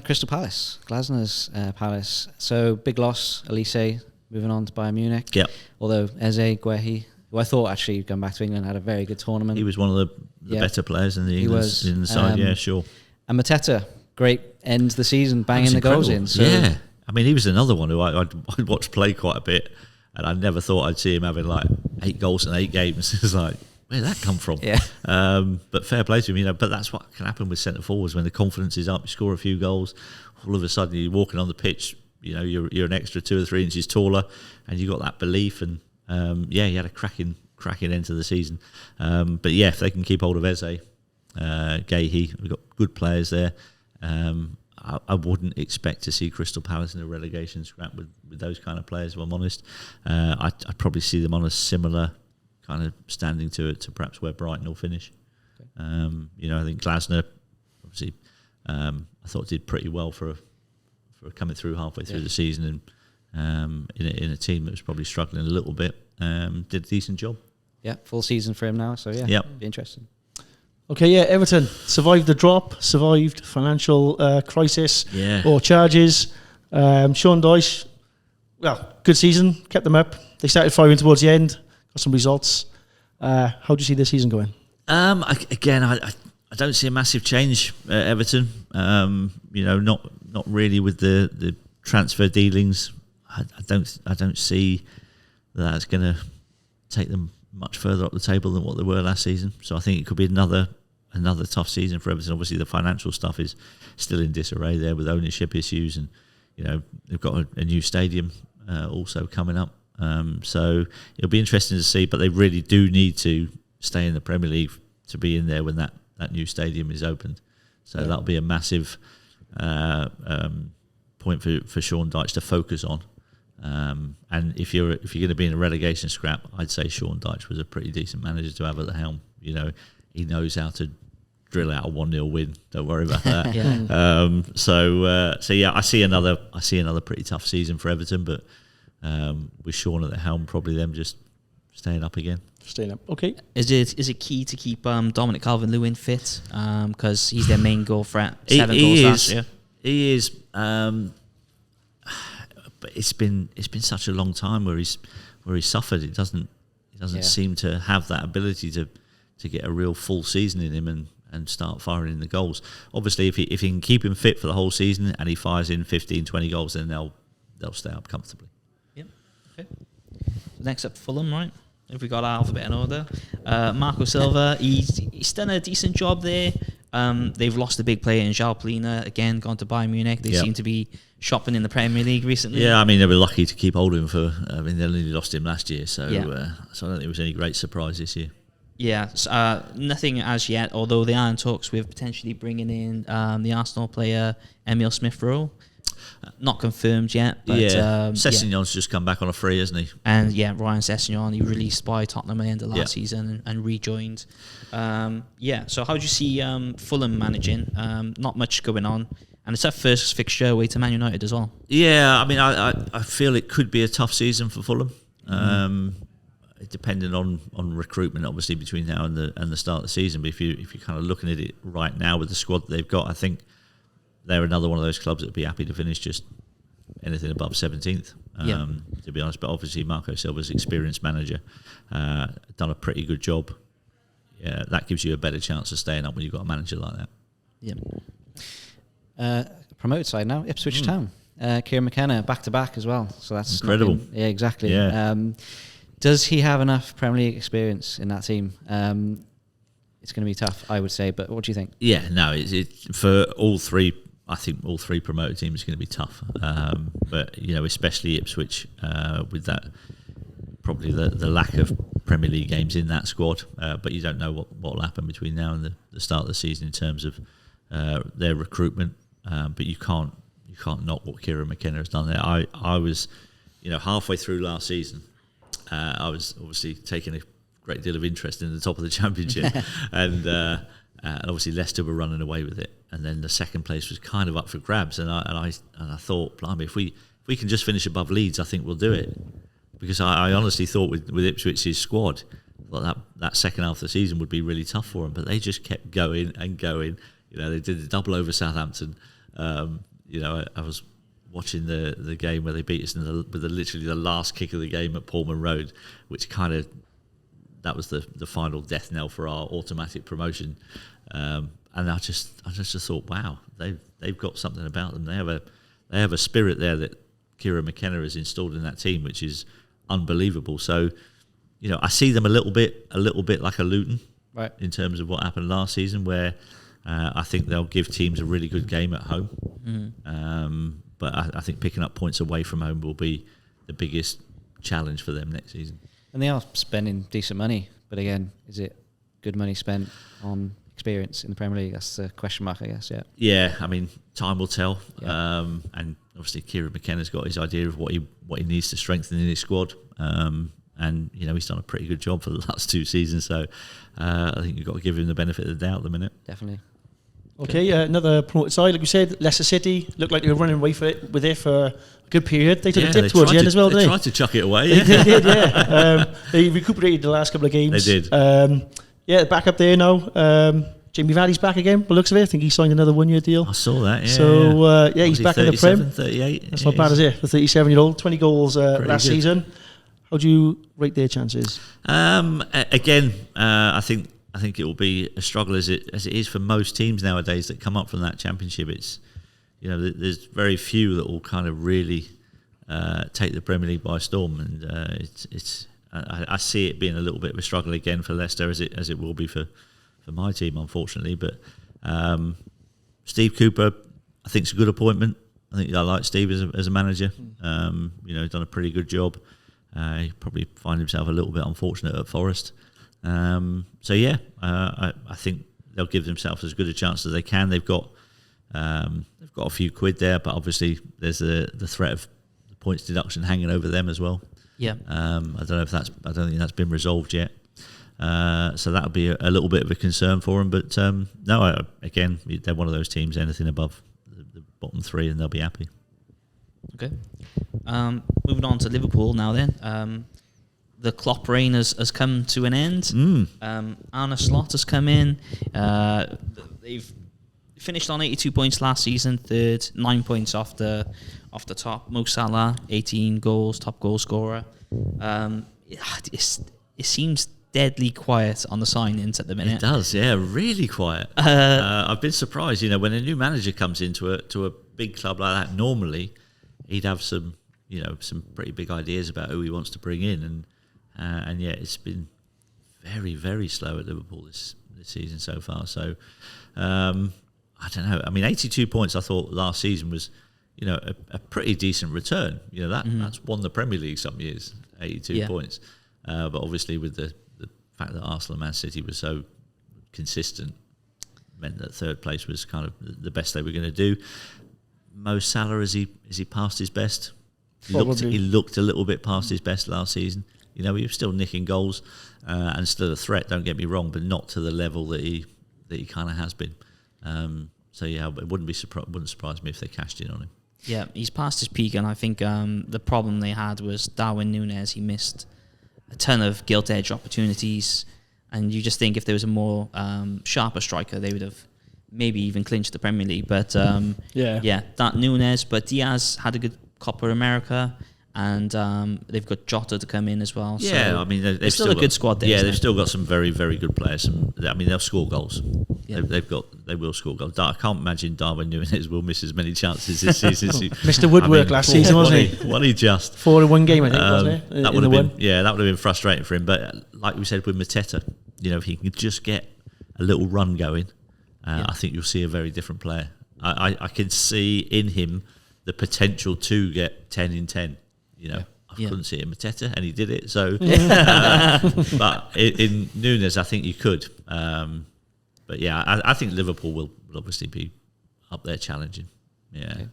Speaker 1: Crystal Palace, Glasner's Palace. So big loss. Elise moving on to Bayern Munich.
Speaker 3: Yep.
Speaker 1: Although Eze Guehi, who I thought actually going back to England had a very good tournament.
Speaker 3: He was one of the better players in the side. Yeah, sure.
Speaker 1: And Mateta, great ends the season, banging the goals in. So
Speaker 3: yeah, I mean, he was another one who I'd watched play quite a bit, and I never thought I'd see him having like 8 goals in 8 games. It's like, where did that come from?
Speaker 1: Yeah.
Speaker 3: But fair play to him, but that's what can happen with centre forwards when the confidence is up. You score a few goals, all of a sudden you're walking on the pitch. You're an extra 2 or 3 inches taller, and you got that belief. And he had a cracking end to the season. But yeah, if they can keep hold of Eze, Guehi, we've got good players there. I wouldn't expect to see Crystal Palace in a relegation scrap with those kind of players, if I'm honest. I'd probably see them on a similar kind of standing to perhaps where Brighton will finish. Okay. I think Glasner, obviously, I thought did pretty well for coming through halfway through the season, and in a team that was probably struggling a little bit, did a decent job.
Speaker 1: Yeah, full season for him now, so be interesting.
Speaker 4: Okay, yeah, Everton survived the drop, survived financial crisis or charges. Sean Dyche, good season, kept them up. They started firing towards the end, got some results. How do you see this season going?
Speaker 3: I don't see a massive change at Everton. Not really with the transfer dealings. I don't see that's going to take them much further up the table than what they were last season. So I think it could be another tough season for Everton. Obviously, the financial stuff is still in disarray there with ownership issues, and they've got a new stadium also coming up. So it'll be interesting to see. But they really do need to stay in the Premier League to be in there when that new stadium is opened. So that'll be a massive point for Sean Dyche to focus on. And if you're going to be in a relegation scrap, I'd say Sean Dyche was a pretty decent manager to have at the helm. He knows how to drill out a 1-0 win. Don't worry about that. I see another pretty tough season for Everton, but with Sean at the helm, probably them just staying up again.
Speaker 4: Staying up. Okay.
Speaker 2: Is it key to keep Dominic Calvert-Lewin fit? Because he's their main goal threat. 7 goals last year. He
Speaker 3: is. But it's been such a long time where he's suffered. He doesn't seem to have that ability to get a real full season in him and start firing in the goals. Obviously, if he can keep him fit for the whole season and he fires in 15, 20 goals, then they'll stay up comfortably.
Speaker 2: Yep. Okay. Next up, Fulham, right? If we got our alphabet in order, Marco Silva, he's done a decent job there. They've lost a big player in João Plina, again, gone to Bayern Munich. They seem to be shopping in the Premier League recently. Yeah,
Speaker 3: I mean, they were lucky to keep hold of him they only lost him last year, so I don't think it was any great surprise this year.
Speaker 2: Yeah, nothing as yet, although they are in talks with potentially bringing in the Arsenal player Emil Smith-Rowe. Not confirmed yet, but
Speaker 3: Sessegnon's just come back on a free, hasn't he?
Speaker 2: And Ryan Sessegnon, he released by Tottenham at the end of last season and rejoined. So how do you see Fulham managing? Not much going on, and it's their first fixture away to Man United as well. Yeah,
Speaker 3: I mean, I feel it could be a tough season for Fulham. Depending on recruitment, obviously, between now and the start of the season. But if you're kind of looking at it right now with the squad that they've got, I think they're another one of those clubs that would be happy to finish just anything above 17th, to be honest. But obviously, Marco Silva's experienced manager, done a pretty good job. Yeah, that gives you a better chance of staying up when you've got a manager like that.
Speaker 1: Yeah. Promoted side now, Ipswich Town. Kieran McKenna back-to-back as well. So that's
Speaker 3: incredible.
Speaker 1: Yeah, exactly.
Speaker 3: Yeah.
Speaker 1: Does he have enough Premier League experience in that team? It's going to be tough, I would say. But what do you think?
Speaker 3: Yeah, no, it for all three. I think all three promoted teams are going to be tough, but especially Ipswich with that probably the lack of Premier League games in that squad. But you don't know what will happen between now and the start of the season in terms of their recruitment. But you can't knock what Kieran McKenna has done there. I was halfway through last season, I was obviously taking a great deal of interest in the top of the Championship, and obviously Leicester were running away with it, and then the second place was kind of up for grabs, and I thought, blimey, if we can just finish above Leeds, I think we'll do it, because I honestly thought with Ipswich's squad, that second half of the season would be really tough for them, but they just kept going and going. They did the double over Southampton. I was watching the game where they beat us with literally the last kick of the game at Pullman Road, which that was the final death knell for our automatic promotion. And I just thought, wow, they've got something about them. They have a spirit there that Kieran McKenna has installed in that team, which is unbelievable. So, I see them a little bit like a Luton,
Speaker 1: right,
Speaker 3: in terms of what happened last season, where I think they'll give teams a really good game at home. But I think picking up points away from home will be the biggest challenge for them next season.
Speaker 1: And they are spending decent money, but again, is it good money spent on experience in the Premier League? That's the question mark, I guess.
Speaker 3: Yeah, I mean, time will tell.
Speaker 1: Yeah.
Speaker 3: And obviously, Kieran McKenna's got his idea of what he needs to strengthen in his squad. And he's done a pretty good job for the last 2 seasons. So I think you've got to give him the benefit of the doubt at the minute.
Speaker 1: Definitely.
Speaker 4: Okay, another promoted side, like we said, Leicester City looked like they were running away with it for a good period. They took a dip towards the end as well, didn't they?
Speaker 3: They tried to chuck it away.
Speaker 4: They did, yeah. They recuperated the last couple of games.
Speaker 3: They did.
Speaker 4: Back up there now. Jamie Vardy's back again, by the looks of it. I think he signed another 1-year deal.
Speaker 3: I saw that, yeah.
Speaker 4: So, he's back in the Prem.
Speaker 3: 38?
Speaker 4: That's not bad, is it? For 37-year-old, 20 goals last
Speaker 3: good.
Speaker 4: season. How do you rate their chances?
Speaker 3: Again, I think it will be a struggle as it is for most teams nowadays that come up from that Championship. It's there's very few that will kind of really take the Premier League by storm, and I see it being a little bit of a struggle again for Leicester as it will be for my team, unfortunately. But Steve Cooper, I think, is a good appointment. I think I like Steve as a manager. He's done a pretty good job. He probably find himself a little bit unfortunate at Forest. I think they'll give themselves as good a chance as they can. They've got a few quid there, but obviously there's the threat of the points deduction hanging over them as well.
Speaker 2: Yeah.
Speaker 3: I don't think that's been resolved yet. So that'll be a little bit of a concern for them. But again, they're one of those teams. Anything above the bottom 3, and they'll be happy.
Speaker 2: Okay. Moving on to Liverpool now then. The Klopp reign has come to an end. Arne Slot has come in. They've finished on 82 points last season, third, 9 points off the top. Mo Salah, 18 goals, top goal scorer. It seems deadly quiet on the signings at the minute.
Speaker 3: It does, yeah, really quiet. I've been surprised. When a new manager comes into a big club like that, normally he'd have some pretty big ideas about who he wants to bring in, and yet it's been very, very slow at Liverpool this season so far. So I don't know. I mean, 82 points I thought last season was a pretty decent return. That's won the Premier League some years, 82 points. But obviously with the fact that Arsenal and Man City were so consistent meant that third place was kind of the best they were going to do. Mo Salah, is he past his best? He looked a little bit past his best last season. He was still nicking goals and still a threat. Don't get me wrong, but not to the level that he kind of has been. It wouldn't surprise me if they cashed in on him.
Speaker 2: Yeah, he's past his peak, and I think the problem they had was Darwin Núñez. He missed a ton of gilt-edge opportunities, and you just think if there was a more sharper striker, they would have maybe even clinched the Premier League. But that Núñez. But Diaz had a good Copa America, and they've got Jota to come in as well.
Speaker 3: Yeah,
Speaker 2: so
Speaker 3: I mean they've
Speaker 2: still a good squad there.
Speaker 3: Yeah, they've still got some very, very good players. They'll score goals. Yeah. They will score goals. I can't imagine Darwin Núñez will miss as many chances this season.
Speaker 4: Mr. Woodwork last season, wasn't he?
Speaker 3: Wasn't he just
Speaker 4: 4 in 1 game? I think wasn't it?
Speaker 3: That would have been frustrating for him. But like we said with Mateta, if he can just get a little run going, I think you'll see a very different player. I can see in him the potential to get 10 in 10. I couldn't see it in Mateta, and he did it. So, but in Núñez, I think you could. But yeah, I think Liverpool will obviously be up there challenging. Yeah, okay.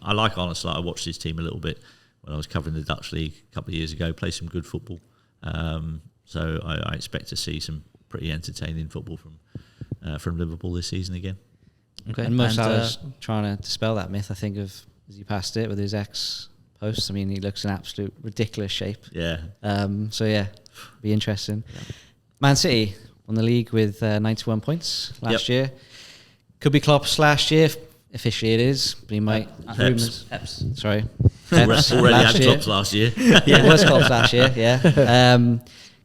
Speaker 3: I like Arne Slot. I watched his team a little bit when I was covering the Dutch league a couple of years ago. Play some good football. So I expect to see some pretty entertaining football from Liverpool this season again.
Speaker 1: Okay. And Mo Salah's trying to dispel that myth, I think, of as he passed it with his ex-posts. I mean, he looks in absolute ridiculous shape.
Speaker 3: Yeah.
Speaker 1: So, yeah, be interesting. Yeah. Man City won the league with 91 points last year. Could be Klopp's last year. Officially it is, but he might...
Speaker 2: Peps.
Speaker 1: Sorry.
Speaker 3: Peps already had Klopp's last year.
Speaker 1: Yeah, it was Klopp's last year, yeah.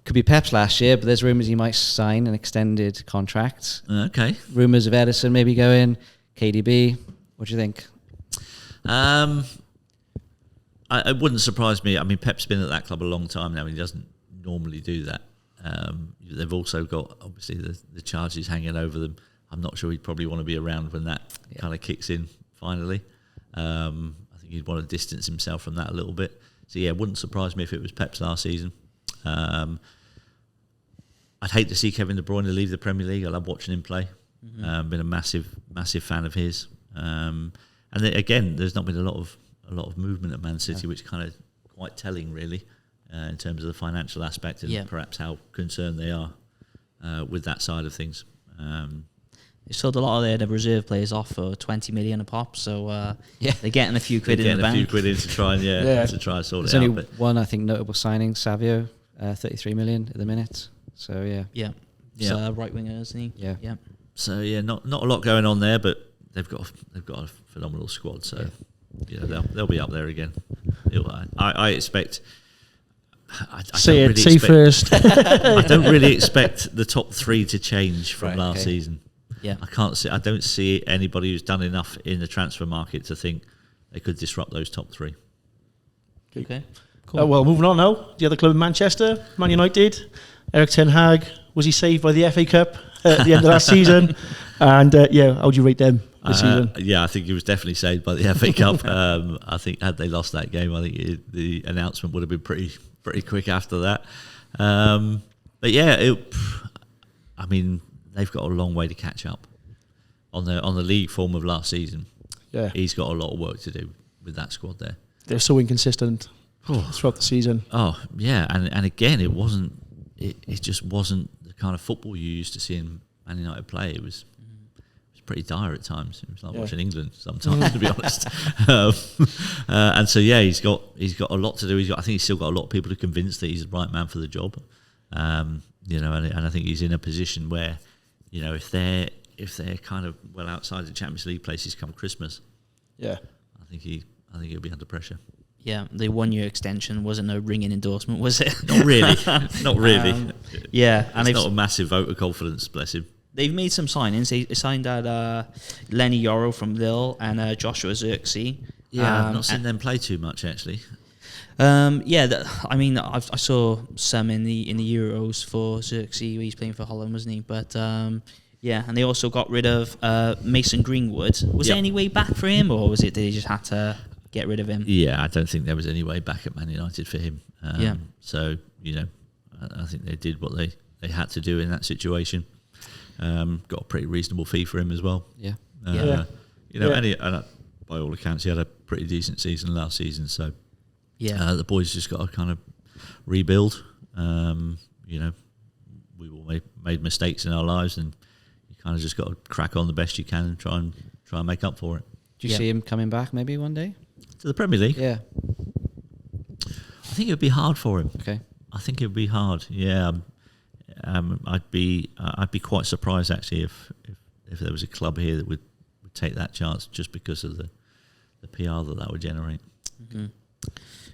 Speaker 1: Could be Pep's last year, but there's rumours he might sign an extended contract.
Speaker 3: Okay.
Speaker 1: Rumours of Edison maybe going, KDB. What do you think?
Speaker 3: It wouldn't surprise me. I mean, Pep's been at that club a long time now. He doesn't normally do that. They've also got, obviously, the charges hanging over them. I'm not sure he'd probably want to be around when that kind of kicks in finally. I think he'd want to distance himself from that a little bit. So, yeah, it wouldn't surprise me if it was Pep's last season. I'd hate to see Kevin De Bruyne leave the Premier League. I love watching him play. Been a massive fan of his. And then, again, there's not been a lot of movement at Man City, which kind of quite telling, really, in terms of the financial aspect and perhaps how concerned they are with that side of things.
Speaker 2: They sold a lot of their reserve players off for 20 million a pop, so they're getting a few quid in the bank.
Speaker 3: A few quid in to try and to try and sort
Speaker 1: There's
Speaker 3: it out.
Speaker 1: There's only one, I think, notable signing, Savio, 33 million at the minute. So
Speaker 2: It's right winger, isn't he?
Speaker 1: Yeah.
Speaker 3: So not a lot going on there, but they've got a phenomenal squad. So they'll be up there again. I expect.
Speaker 4: Say first.
Speaker 3: I don't really expect the top three to change from last season.
Speaker 2: Yeah,
Speaker 3: I don't see anybody who's done enough in the transfer market to think they could disrupt those top three.
Speaker 2: Okay, cool.
Speaker 4: Well, moving on now. The other club in Manchester, Man United. Erik ten Hag, was he saved by the FA Cup at the end of last season? And how would you rate them this season?
Speaker 3: Yeah, I think he was definitely saved by the FA Cup. I think had they lost that game, I think the announcement would have been pretty quick after that. But yeah, I mean, they've got a long way to catch up on the league form of last season. Yeah, he's got a lot of work to do with that squad there.
Speaker 4: They're so inconsistent throughout the season.
Speaker 3: Oh yeah, and again, it just wasn't the kind of football you used to see in Man United play. It was pretty dire at times. It was like watching England sometimes, to be honest. And so he's got a lot to do. I think he's still got a lot of people to convince that he's the right man for the job. And I think he's in a position where, if they're kind of well outside the Champions League places come Christmas, I think he'll be under pressure.
Speaker 2: Yeah, the 1 year extension wasn't a ringing endorsement, was it?
Speaker 3: Not really. Not really.
Speaker 2: And
Speaker 3: it's not a massive vote of confidence, bless him.
Speaker 2: They've made some signings. They signed out Lenny Yoro from Lille and Joshua Zirkzee.
Speaker 3: Yeah, I've not seen them play too much, actually.
Speaker 2: I saw some in the Euros for Zirkzee. He's playing for Holland, wasn't he? But and they also got rid of Mason Greenwood. Was there any way back for him, or was it they just had to get rid of him?
Speaker 3: Yeah, I don't think there was any way back at Man United for him. So I think they did what they had to do in that situation. Got a pretty reasonable fee for him as well. And by all accounts, he had a pretty decent season last season. So the boys just got to kind of rebuild. We've all made mistakes in our lives, and you kind of just got to crack on the best you can and try and make up for it.
Speaker 1: Do you see him coming back maybe one day
Speaker 3: to the Premier League?
Speaker 1: Yeah,
Speaker 3: I think it would be hard for him.
Speaker 1: Okay,
Speaker 3: I think it would be hard. Yeah. I'd be quite surprised actually if there was a club here that would take that chance just because of the PR that would generate.
Speaker 2: Mm-hmm.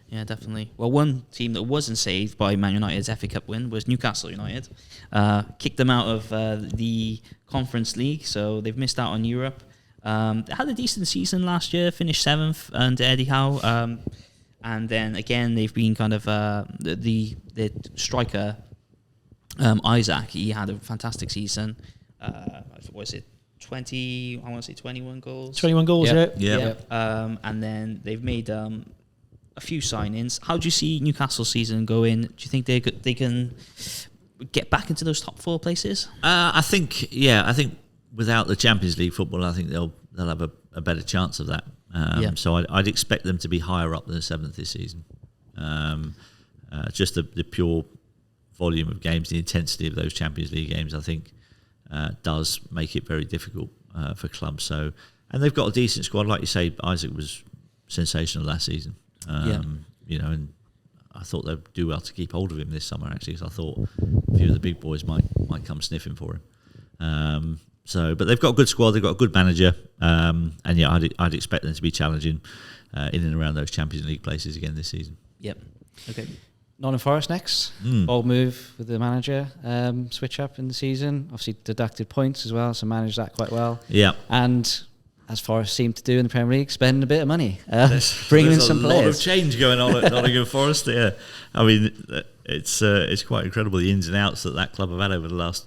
Speaker 2: Yeah, definitely. Well, one team that wasn't saved by Man United's FA Cup win was Newcastle United. Kicked them out of the Conference League, so they've missed out on Europe. They had a decent season last year, finished 7th under Eddie Howe, and then again they've been kind of the striker. Isaac, he had a fantastic season. Was it 20? I want to say 21 goals.
Speaker 4: 21 goals,
Speaker 3: yeah.
Speaker 2: And then they've made a few signings. How do you see Newcastle's season going? Do you think they can get back into those top 4 places?
Speaker 3: I think without the Champions League football, I think they'll have a better chance of that. So I'd expect them to be higher up than 7th this season. Just the pure volume of games, the intensity of those Champions League games, I think, does make it very difficult for clubs. So, and they've got a decent squad, like you say. Isaac was sensational last season. You know, and I thought they'd do well to keep hold of him this summer, actually, because I thought a few of the big boys might come sniffing for him. But they've got a good squad, they've got a good manager, and yeah, I'd expect them to be challenging in and around those Champions League places again this season.
Speaker 1: Yep. Okay. Nottingham Forest next. Bold move with the manager. Switch up in the season. Obviously deducted points as well, so managed that quite well.
Speaker 3: Yeah.
Speaker 1: And as Forest seem to do in the Premier League, spending a bit of money, bringing in some players.
Speaker 3: There's a lot of change going on at Nottingham Forest. Yeah, I mean, it's quite incredible the ins and outs that club have had over the last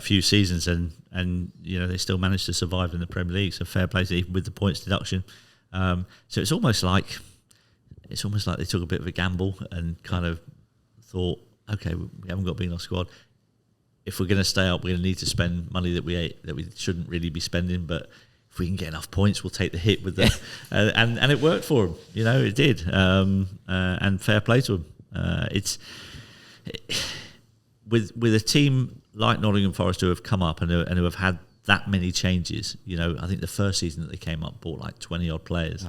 Speaker 3: few seasons, and you know, they still managed to survive in the Premier League. So fair play to even with the points deduction. So it's almost like they took a bit of a gamble and kind of thought, okay, we haven't got being our squad. If we're going to stay up, we're going to need to spend money that we shouldn't really be spending, but if we can get enough points, we'll take the hit with the and it worked for them. You know, it did, and fair play to them. With a team like Nottingham Forest who have come up and who have had that many changes. You know, I think the first season that they came up bought like 20 odd players.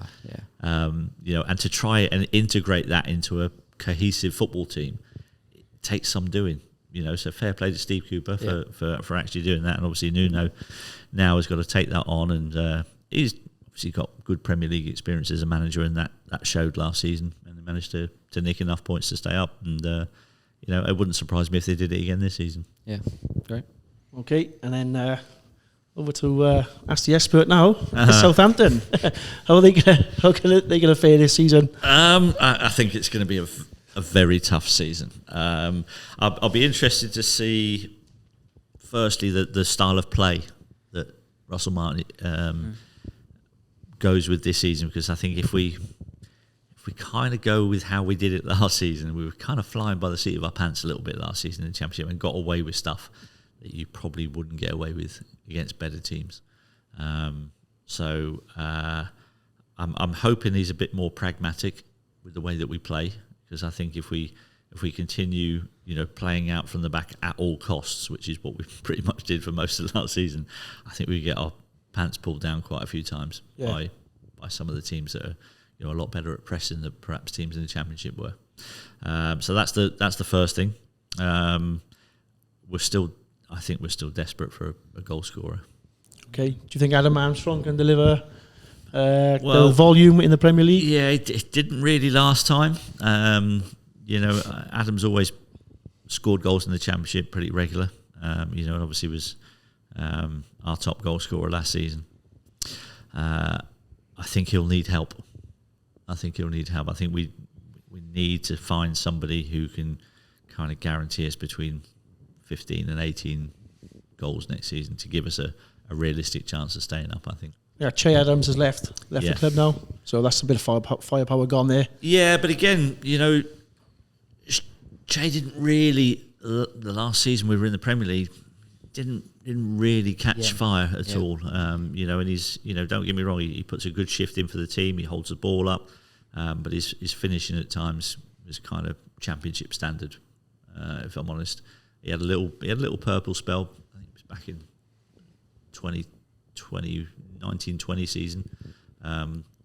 Speaker 3: You know, and to try and integrate that into a cohesive football team, it takes some doing. You know, so fair play to Steve Cooper for actually doing that, and obviously Nuno now has got to take that on, and he's obviously got good Premier League experience as a manager, and that showed last season, and they managed to nick enough points to stay up, and you know, it wouldn't surprise me if they did it again this season.
Speaker 1: Yeah, great.
Speaker 4: Okay, and then over to ask the expert now. Southampton, how are they gonna fare this season?
Speaker 3: I think it's going to be a very tough season. I'll be interested to see, firstly, the style of play that Russell Martin goes with this season, because I think if we kind of go with how we did it last season, we were kind of flying by the seat of our pants a little bit last season in the Championship and got away with stuff that you probably wouldn't get away with against better teams. I'm hoping he's a bit more pragmatic with the way that we play, because I think if we continue, you know, playing out from the back at all costs, which is what we pretty much did for most of the last season, I think we get our pants pulled down quite a few times by some of the teams that are, you know, a lot better at pressing than perhaps teams in the Championship were. So that's the first thing. I think we're still desperate for a goal scorer. Okay. Do
Speaker 4: you think Adam Armstrong can deliver the volume in the Premier League?
Speaker 3: Yeah, it didn't really last time. You know, Adam's always scored goals in the Championship pretty regular. You know, and obviously was our top goal scorer last season. I think he'll need help. I think we need to find somebody who can kind of guarantee us between 15 and 18 goals next season to give us a realistic chance of staying up, I think.
Speaker 4: Yeah, Che Adams has left the club now, so that's a bit of firepower gone there.
Speaker 3: Yeah, but again, you know, Che didn't really, the last season we were in the Premier League, didn't really catch fire at all. You know, and he's, you know, don't get me wrong, he puts a good shift in for the team, he holds the ball up, but his finishing at times is kind of Championship standard, if I'm honest. He had a little purple spell. I think it was back in 1920 season,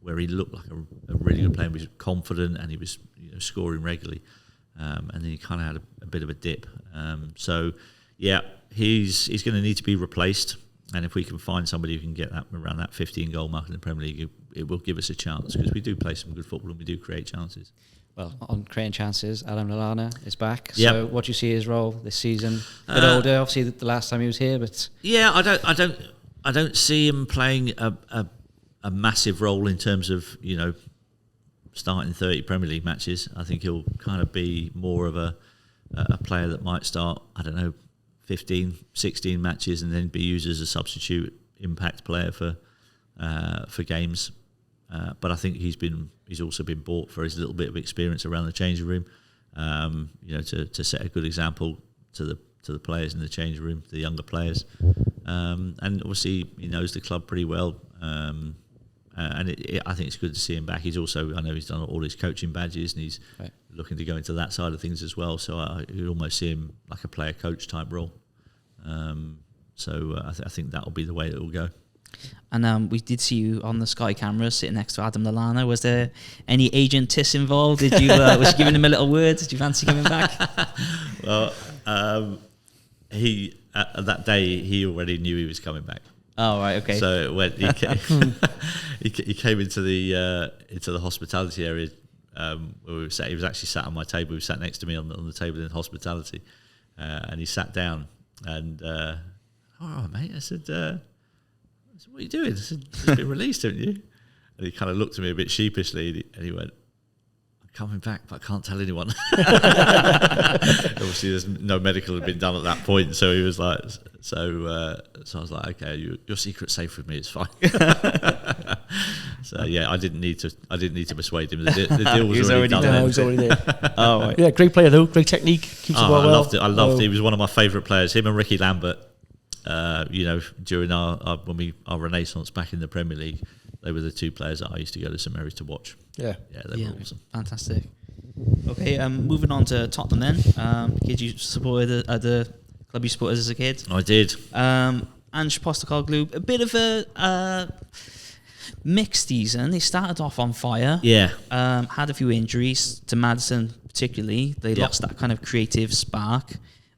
Speaker 3: where he looked like a really good player. He was confident and he was, you know, scoring regularly, and then he kind of had a bit of a dip. So yeah, he's going to need to be replaced. And if we can find somebody who can get that around that 15 goal mark in the Premier League, it will give us a chance, because we do play some good football and we do create chances.
Speaker 1: Well, on creating chances, Adam Lallana is back.
Speaker 3: Yep.
Speaker 1: So, what do you see his role this season? A bit older, obviously, the last time he was here, but
Speaker 3: yeah, I don't see him playing a massive role in terms of, you know, starting 30 Premier League matches. I think he'll kind of be more of a player that might start, I don't know, 15, 16 matches and then be used as a substitute impact player for games. But I think he's also been bought for his little bit of experience around the changing room, you know, to set a good example to the players in the changing room, the younger players, and obviously he knows the club pretty well, and and I think it's good to see him back. He's also, I know he's done all his coaching badges, and he's looking to go into that side of things as well. So you almost see him like a player coach type role. I think that'll be the way it will go.
Speaker 2: And we did see you on the Sky camera sitting next to Adam Lallana. Was there any Agent Tiss involved? Did you was you giving him a little word? Did you fancy coming back?
Speaker 3: Well, he that day he already knew he was coming back.
Speaker 2: Oh right, okay.
Speaker 3: So when he came, he came into the hospitality area where we were sat. He was actually sat on my table. He was sat next to me on the table in hospitality, and he sat down and all right, mate. I said, what are you doing? I said, it's been released, haven't you? And he kind of looked at me a bit sheepishly, and he went, I'm coming back, but I can't tell anyone. Obviously, there's no medical had been done at that point, so he was like, so I was like, okay, your secret's safe with me, it's fine. So yeah, I didn't need to persuade him. The deal was already done.
Speaker 4: He was already there.
Speaker 2: Oh right.
Speaker 4: Yeah, great player though, great technique, keeps the ball well.
Speaker 3: I loved it. He was one of my favourite players. Him and Ricky Lambert. During our renaissance back in the Premier League, they were the two players that I used to go to St Mary's to watch. They were awesome.
Speaker 2: Fantastic. Okay, moving on to Tottenham then. Did you support the club you supported as a kid?
Speaker 3: I did.
Speaker 2: Ange Postecoglou, a bit of a mixed season. They started off on fire.
Speaker 3: Yeah.
Speaker 2: Had a few injuries to Maddison particularly. They lost that kind of creative spark.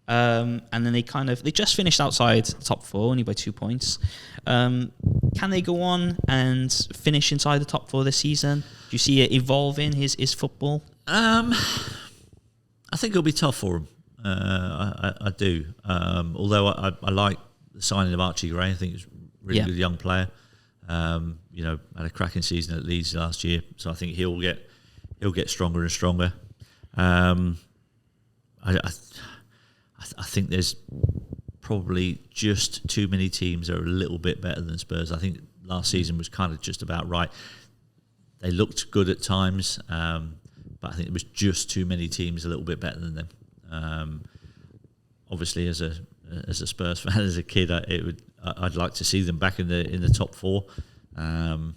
Speaker 2: And then they just finished outside the top four, only by 2 points. Can they go on and finish inside the top four this season? Do you see it evolving his football?
Speaker 3: I think it'll be tough for him. I do. Although I like the signing of Archie Gray. I think he's a really good young player. Had a cracking season at Leeds last year, so I think he'll get stronger and stronger. I think there's probably just too many teams that are a little bit better than Spurs. I think last season was kind of just about right. They looked good at times, but I think there was just too many teams a little bit better than them. Obviously, as a Spurs fan, as a kid, I'd like to see them back in the top four. I'm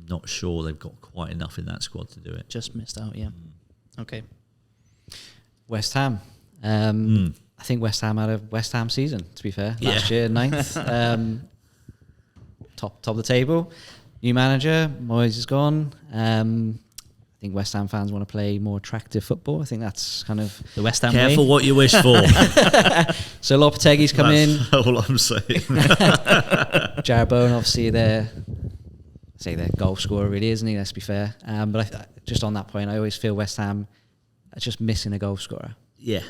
Speaker 3: not sure they've got quite enough in that squad to do it.
Speaker 2: Just missed out, yeah. Okay.
Speaker 1: West Ham. I think West Ham had a West Ham season, to be fair. Last year, 9th. Top of the table. New manager, Moyes is gone. I think West Ham fans want to play more attractive football. I think that's kind of
Speaker 2: the West Ham
Speaker 3: Careful
Speaker 2: way.
Speaker 3: what you wish for.
Speaker 1: So Lopetegui's come in.
Speaker 3: That's all I'm saying.
Speaker 1: Jarrett Bowen, obviously, their goal scorer, really, isn't he? Let's be fair. But just on that point, I always feel West Ham are just missing a goal scorer.
Speaker 3: Yeah,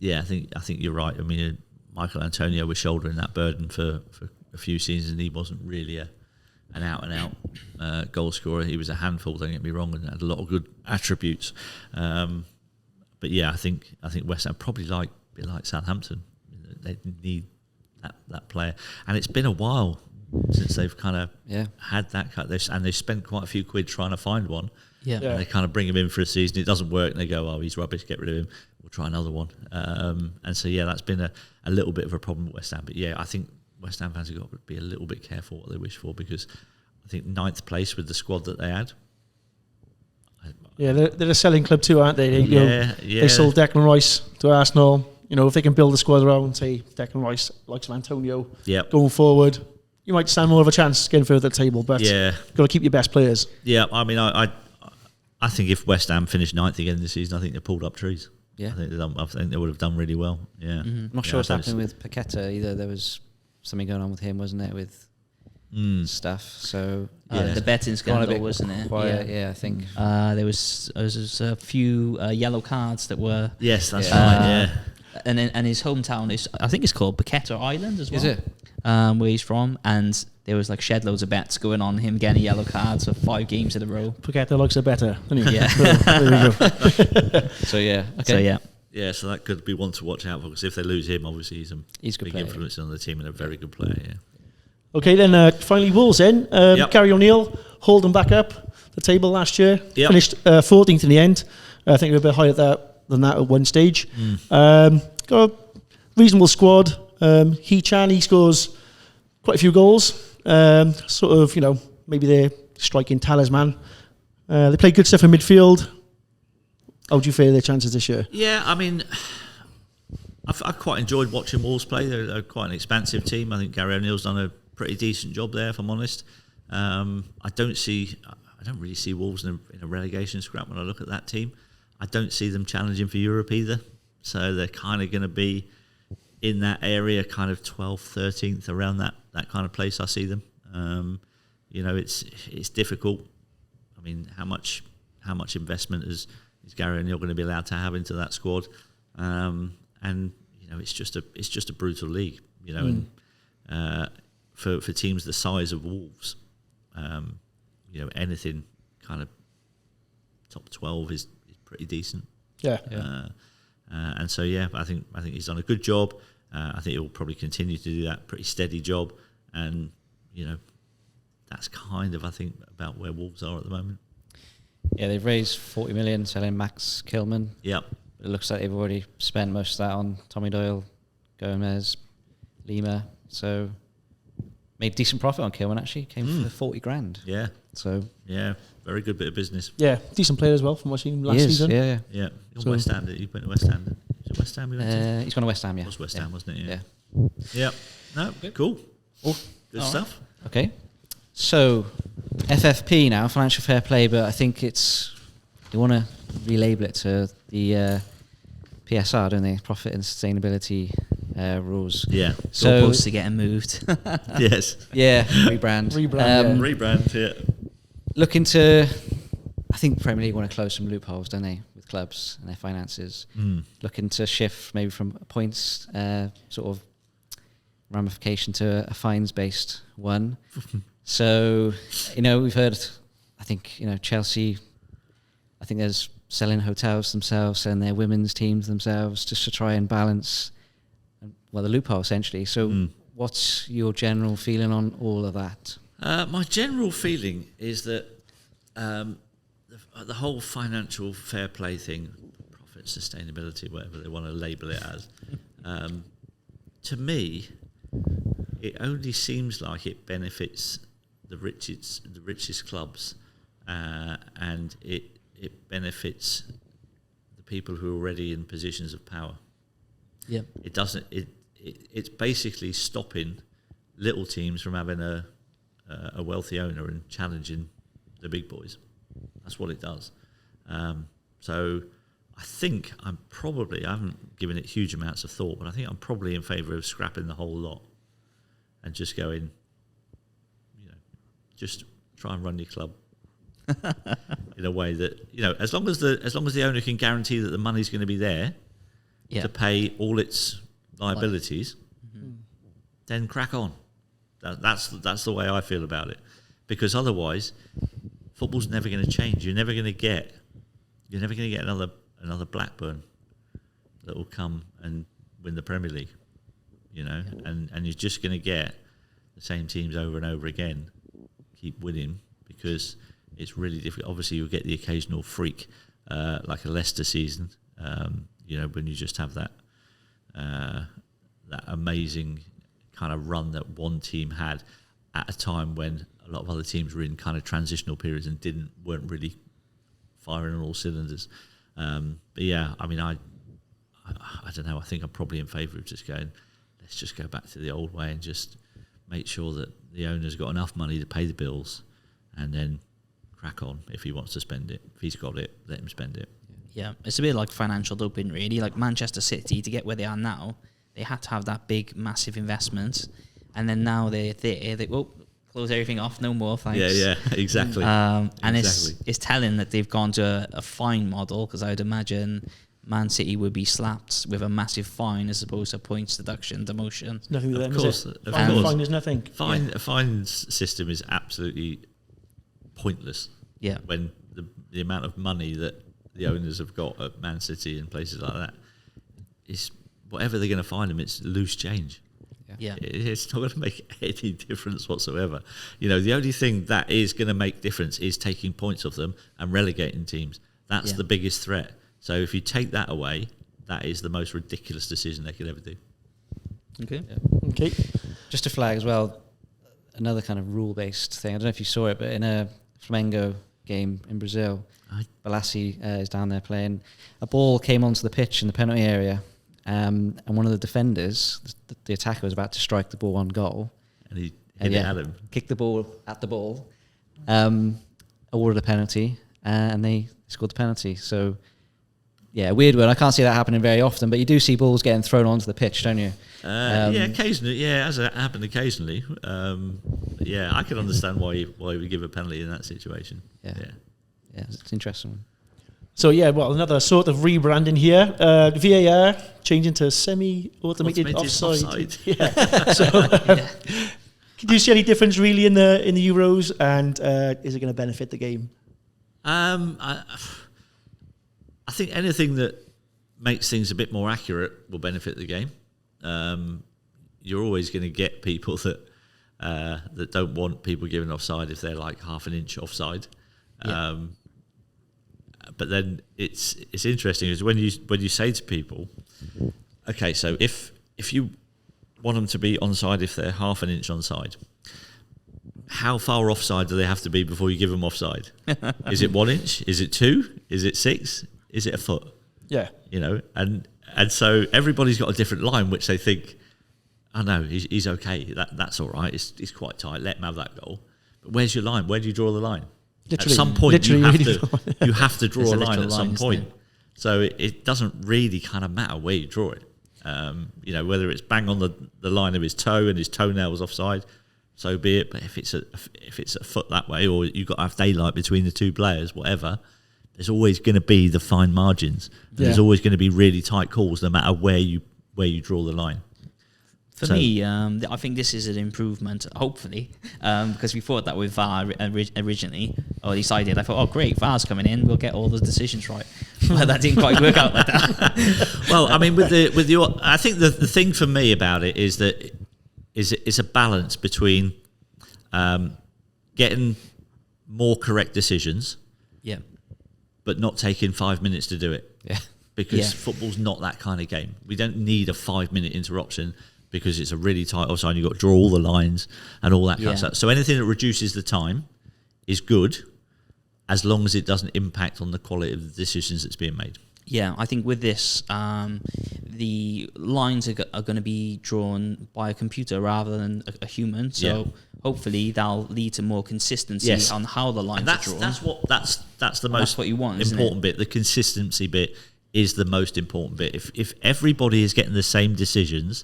Speaker 3: I think you're right. I mean, Michael Antonio was shouldering that burden for a few seasons, and he wasn't really an out goal scorer. He was a handful, don't get me wrong, and had a lot of good attributes. But yeah, I think West Ham probably a bit like Southampton. They need that player, and it's been a while since they've kind of had that cut. And they spent quite a few quid trying to find one.
Speaker 2: Yeah.
Speaker 3: And they kind of bring him in for a season. It doesn't work, and they go, "Oh, he's rubbish. Get rid of him. We'll try another one." And so that's been a little bit of a problem with West Ham. But yeah, I think West Ham fans have got to be a little bit careful what they wish for, because I think 9th place with the squad that they had.
Speaker 4: Yeah, they're a selling club too, aren't they? They sold Declan Rice to Arsenal. If they can build a squad around, say, Declan Rice, likes of Antonio, going forward, you might stand more of a chance getting further at the table. But got to keep your best players.
Speaker 3: Yeah, I mean, I think if West Ham finished 9th again this season, I think they pulled up trees.
Speaker 1: Yeah,
Speaker 3: I think they would have done really well. Yeah,
Speaker 1: I'm not sure what's happening with Paqueta either. There was something going on with him, wasn't it, with stuff? So
Speaker 2: the betting scandal, wasn't it?
Speaker 1: Quiet, I think
Speaker 2: there was a few yellow cards that were.
Speaker 3: Yes, that's right. Yeah,
Speaker 2: and his hometown is, I think it's called Paqueta Island as well.
Speaker 1: Is it?
Speaker 2: Where he's from, and there was shed loads of bets going on him getting a yellow card for 5 games in a row.
Speaker 4: Paqueta likes it better, doesn't he?
Speaker 2: Yeah.
Speaker 4: There we go.
Speaker 1: So okay.
Speaker 3: So so that could be one to watch out for, because if they lose him, obviously he's a
Speaker 1: good
Speaker 3: big
Speaker 1: player.
Speaker 3: influence on the team and a very good player. Yeah.
Speaker 4: Okay, then finally Wolves then. Gary O'Neill holding back up the table last year.
Speaker 3: Yep.
Speaker 4: Finished 14th in the end. I think we were a bit higher than that at one stage. Got a reasonable squad. He scores quite a few goals. maybe their striking talisman. They play good stuff in midfield. How do you feel their chances this year?
Speaker 3: Yeah, I mean, I quite enjoyed watching Wolves play. They're quite an expansive team. I think Gary O'Neill's done a pretty decent job there, if I'm honest. I don't really see Wolves in a relegation scrap when I look at that team. I don't see them challenging for Europe either. So they're kind of going to be in that area, kind of 12th, 13th, around that kind of place. I see them. It's difficult. I mean, how much investment is Gary O'Neill going to be allowed to have into that squad? And it's just a brutal league. And for teams the size of Wolves, anything kind of top 12 is pretty decent.
Speaker 4: Yeah.
Speaker 3: And so I think he's done a good job. I think he'll probably continue to do that pretty steady job, and that's kind of, I think, about where Wolves are at the moment.
Speaker 1: Yeah, they've raised 40 million selling Max Kilman.
Speaker 3: Yep.
Speaker 1: It looks like they've already spent most of that on Tommy Doyle, Gomez, Lima. So made decent profit on Kilman, actually. Came for 40 grand.
Speaker 3: Yeah.
Speaker 1: So
Speaker 3: yeah, very good bit of business.
Speaker 4: Yeah, decent player as well from what I've seen last season.
Speaker 1: Yeah.
Speaker 3: Yeah. West Ham. You went to West Ham. Is it West Ham we went to?
Speaker 1: He's gone to West Ham, yeah.
Speaker 3: It was West Ham, wasn't it? Yeah.
Speaker 1: Yeah.
Speaker 3: Yep. No, cool. Good
Speaker 1: All
Speaker 3: stuff.
Speaker 1: Right. Okay. So FFP now, financial fair play, but I think they want to relabel it to the PSR, don't they? Profit and sustainability rules.
Speaker 3: Yeah.
Speaker 1: So
Speaker 2: Goalposts are getting moved.
Speaker 3: Yes.
Speaker 1: Yeah, rebrand.
Speaker 3: Rebrand. Yeah.
Speaker 1: Looking to, I think Premier League want to close some loopholes, don't they, with clubs and their finances. Looking to shift maybe from a points sort of ramification to a fines-based one. So, we've heard, I think, Chelsea, I think there's selling hotels themselves, selling their women's teams themselves, just to try and balance, the loophole, essentially. So what's your general feeling on all of that?
Speaker 3: My general feeling is that the whole financial fair play thing, profit, sustainability, whatever they want to label it as, to me, it only seems like it benefits the richest clubs, and it benefits the people who are already in positions of power.
Speaker 1: Yeah,
Speaker 3: it doesn't. It's basically stopping little teams from having a wealthy owner and challenging the big boys. That's what it does. So I think I haven't given it huge amounts of thought, but I think I'm probably in favour of scrapping the whole lot and just going, just try and run your club in a way that, as long as the owner can guarantee that the money's going to be there to pay all its liabilities, then crack on. That's the way I feel about it, because otherwise, football's never going to change. You're never going to get another Blackburn that will come and win the Premier League, and you're just going to get the same teams over and over again keep winning, because it's really difficult. Obviously, you'll get the occasional freak like a Leicester season, when you just have that amazing kind of run that one team had at a time when a lot of other teams were in kind of transitional periods and weren't really firing on all cylinders. But yeah, I mean, I don't know. I think I'm probably in favour of just going, let's just go back to the old way and just make sure that the owner's got enough money to pay the bills, and then crack on. If he wants to spend it, if he's got it, let him spend it.
Speaker 2: Yeah, it's a bit like financial doping, really. Like Manchester City, to get where they are now, they had to have that big, massive investment, and then now they close everything off, no more, thanks.
Speaker 3: Yeah, exactly.
Speaker 2: And
Speaker 3: exactly.
Speaker 2: it's telling that they've gone to a fine model, because I would imagine Man City would be slapped with a massive fine as opposed to points deduction, demotion.
Speaker 4: Nothing to them,
Speaker 3: Of course.
Speaker 4: is it? Fine is nothing.
Speaker 3: A fines system is absolutely pointless.
Speaker 2: Yeah.
Speaker 3: When the amount of money that the owners have got at Man City and places like that is, whatever they're going to fine them, it's loose change.
Speaker 2: Yeah.
Speaker 3: It's not going to make any difference whatsoever. The only thing that is going to make difference is taking points off them and relegating teams. That's the biggest threat. So if you take that away, that is the most ridiculous decision they could ever do.
Speaker 2: Okay.
Speaker 4: Okay.
Speaker 1: Just to flag as well, another kind of rule-based thing. I don't know if you saw it, but in a Flamengo game in Brazil, Balassi is down there playing. A ball came onto the pitch in the penalty area, and one of the defenders, the attacker, was about to strike the ball on goal.
Speaker 3: And he hit it at him.
Speaker 1: Kicked the ball at the ball, awarded a penalty, and they scored the penalty. So, yeah, weird one. I can't see that happening very often, but you do see balls getting thrown onto the pitch, don't you?
Speaker 3: Yeah, occasionally. Yeah, as it happened occasionally. Yeah, I can understand why we give a penalty in that situation.
Speaker 1: Yeah, it's an interesting one.
Speaker 4: So yeah, well, another sort of rebranding here. VAR changing to semi-automated offside. Yeah. So, do you see any difference really in the Euros, and is it going to benefit the game?
Speaker 3: I think anything that makes things a bit more accurate will benefit the game. You're always going to get people that don't want people giving offside if they're like half an inch offside. Yeah. But then it's interesting is when you say to people, okay, so if you want them to be onside if they're half an inch onside, how far offside do they have to be before you give them offside? Is it 1 inch? Is it 2? Is it 6? Is it a foot?
Speaker 4: Yeah,
Speaker 3: and so everybody's got a different line which they think, oh no, he's okay. That's all right. It's quite tight. Let him have that goal. But where's your line? Where do you draw the line? Literally, at some point, you have to draw a line at some point. So it doesn't really kind of matter where you draw it. Whether it's bang on the line of his toe and his toenail was offside, so be it. But if it's a foot that way, or you've got to have daylight between the two players, whatever, there's always going to be the fine margins. Yeah. There's always going to be really tight calls, no matter where you draw the line.
Speaker 2: For me, I think this is an improvement, hopefully, because we thought that with VAR originally, or at least I did. I thought, oh, great, VAR's coming in, we'll get all the decisions right. But that didn't quite work out like that.
Speaker 3: Well, I mean, I think the thing for me about it is that it's a balance between getting more correct decisions, but not taking 5 minutes to do it.
Speaker 1: Yeah,
Speaker 3: because football's not that kind of game. We don't need a 5-minute interruption, because it's a really tight offside. You've got to draw all the lines and all that kind of stuff. So anything that reduces the time is good, as long as it doesn't impact on the quality of the decisions that's being made.
Speaker 2: Yeah, I think with this, the lines are going to be drawn by a computer rather than a human. So hopefully that'll lead to more consistency on how the lines are drawn.
Speaker 3: That's the most
Speaker 2: what you want,
Speaker 3: important bit. The consistency bit is the most important bit. If everybody is getting the same decisions,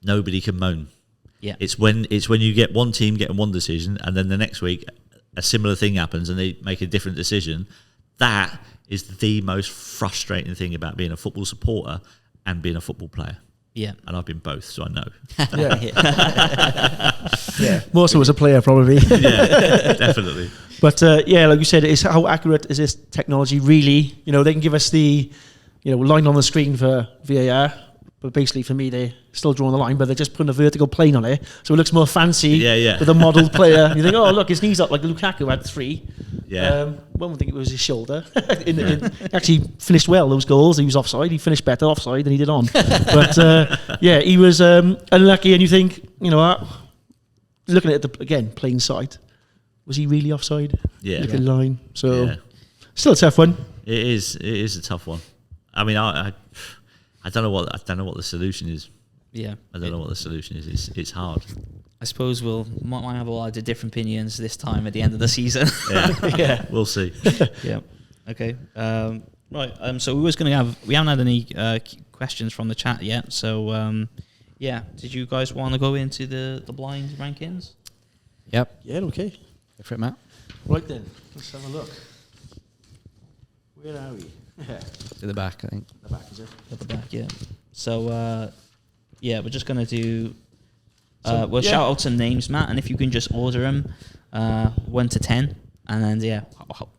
Speaker 3: nobody can moan.
Speaker 2: Yeah,
Speaker 3: it's when you get one team getting one decision, and then the next week a similar thing happens and they make a different decision. That is the most frustrating thing about being a football supporter and being a football player.
Speaker 2: Yeah,
Speaker 3: and I've been both, so I know.
Speaker 4: Yeah, more so as a player, probably.
Speaker 3: Yeah, definitely.
Speaker 4: But like you said, it's how accurate is this technology really? They can give us the line on the screen for VAR. But basically, for me, they're still drawing the line, but they're just putting a vertical plane on it, so it looks more fancy with a modelled player. You think, oh, look, his knee's up, like Lukaku had 3.
Speaker 3: Yeah.
Speaker 4: One would think it was his shoulder. Actually finished well, those goals. He was offside. He finished better offside than he did on. But, he was unlucky, and you think, what? Looking at it, again, plain sight, was he really offside?
Speaker 3: Yeah.
Speaker 4: Look at the line. So, still a tough one.
Speaker 3: It is a tough one. I mean, I don't know what the solution is.
Speaker 2: Yeah,
Speaker 3: I don't know what the solution is. It's hard.
Speaker 2: I suppose might have a lot of different opinions this time at the end of the season.
Speaker 3: Yeah, we'll see.
Speaker 2: Yeah. Okay. Right. So we haven't had any questions from the chat yet. So did you guys want to go into the blind rankings?
Speaker 1: Yep.
Speaker 4: Yeah. Okay.
Speaker 1: Go for it, Matt.
Speaker 4: Right then, let's have a look. Where are we?
Speaker 1: To the back, I think.
Speaker 4: The back, is it?
Speaker 2: At the back, yeah. So, we're just going to do... we'll shout out some names, Matt, and if you can just order them 1 to 10, and then,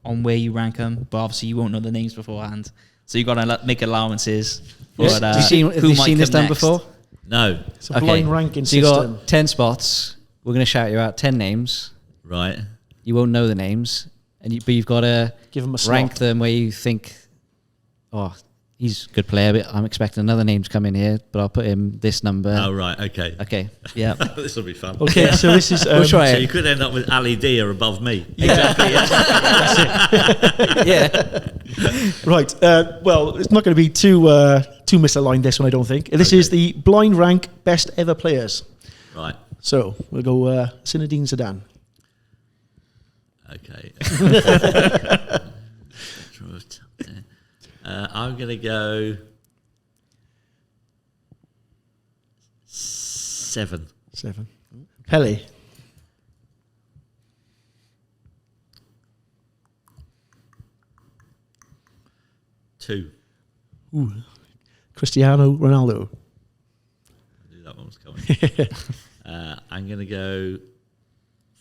Speaker 2: on where you rank them, but obviously you won't know the names beforehand. So you've got to make allowances for
Speaker 1: have you seen this done before?
Speaker 3: No.
Speaker 4: It's a blind ranking
Speaker 1: system.
Speaker 4: So
Speaker 1: you got 10 spots. We're going to shout you out 10 names.
Speaker 3: Right.
Speaker 1: You won't know the names, but you've got to
Speaker 4: give them a
Speaker 1: rank
Speaker 4: slot.
Speaker 1: them where you think... Oh, he's a good player, but I'm expecting another name to come in here, but I'll put him this number.
Speaker 3: Oh, right, okay.
Speaker 1: Okay, yeah.
Speaker 3: This will be fun.
Speaker 4: Okay, so this is...
Speaker 1: We'll try
Speaker 3: So
Speaker 1: it.
Speaker 3: you could end up with Ali D or above me.
Speaker 1: Exactly, yeah.
Speaker 4: Right, well, it's not going to be too misaligned, this one, I don't think. This is the blind rank best ever players.
Speaker 3: Right.
Speaker 4: So, we'll go Zinedine Zidane.
Speaker 3: Okay. I'm going to go 7.
Speaker 4: 7. Pele.
Speaker 3: 2.
Speaker 4: Ooh. Cristiano Ronaldo.
Speaker 3: I knew that one was coming. I'm going to go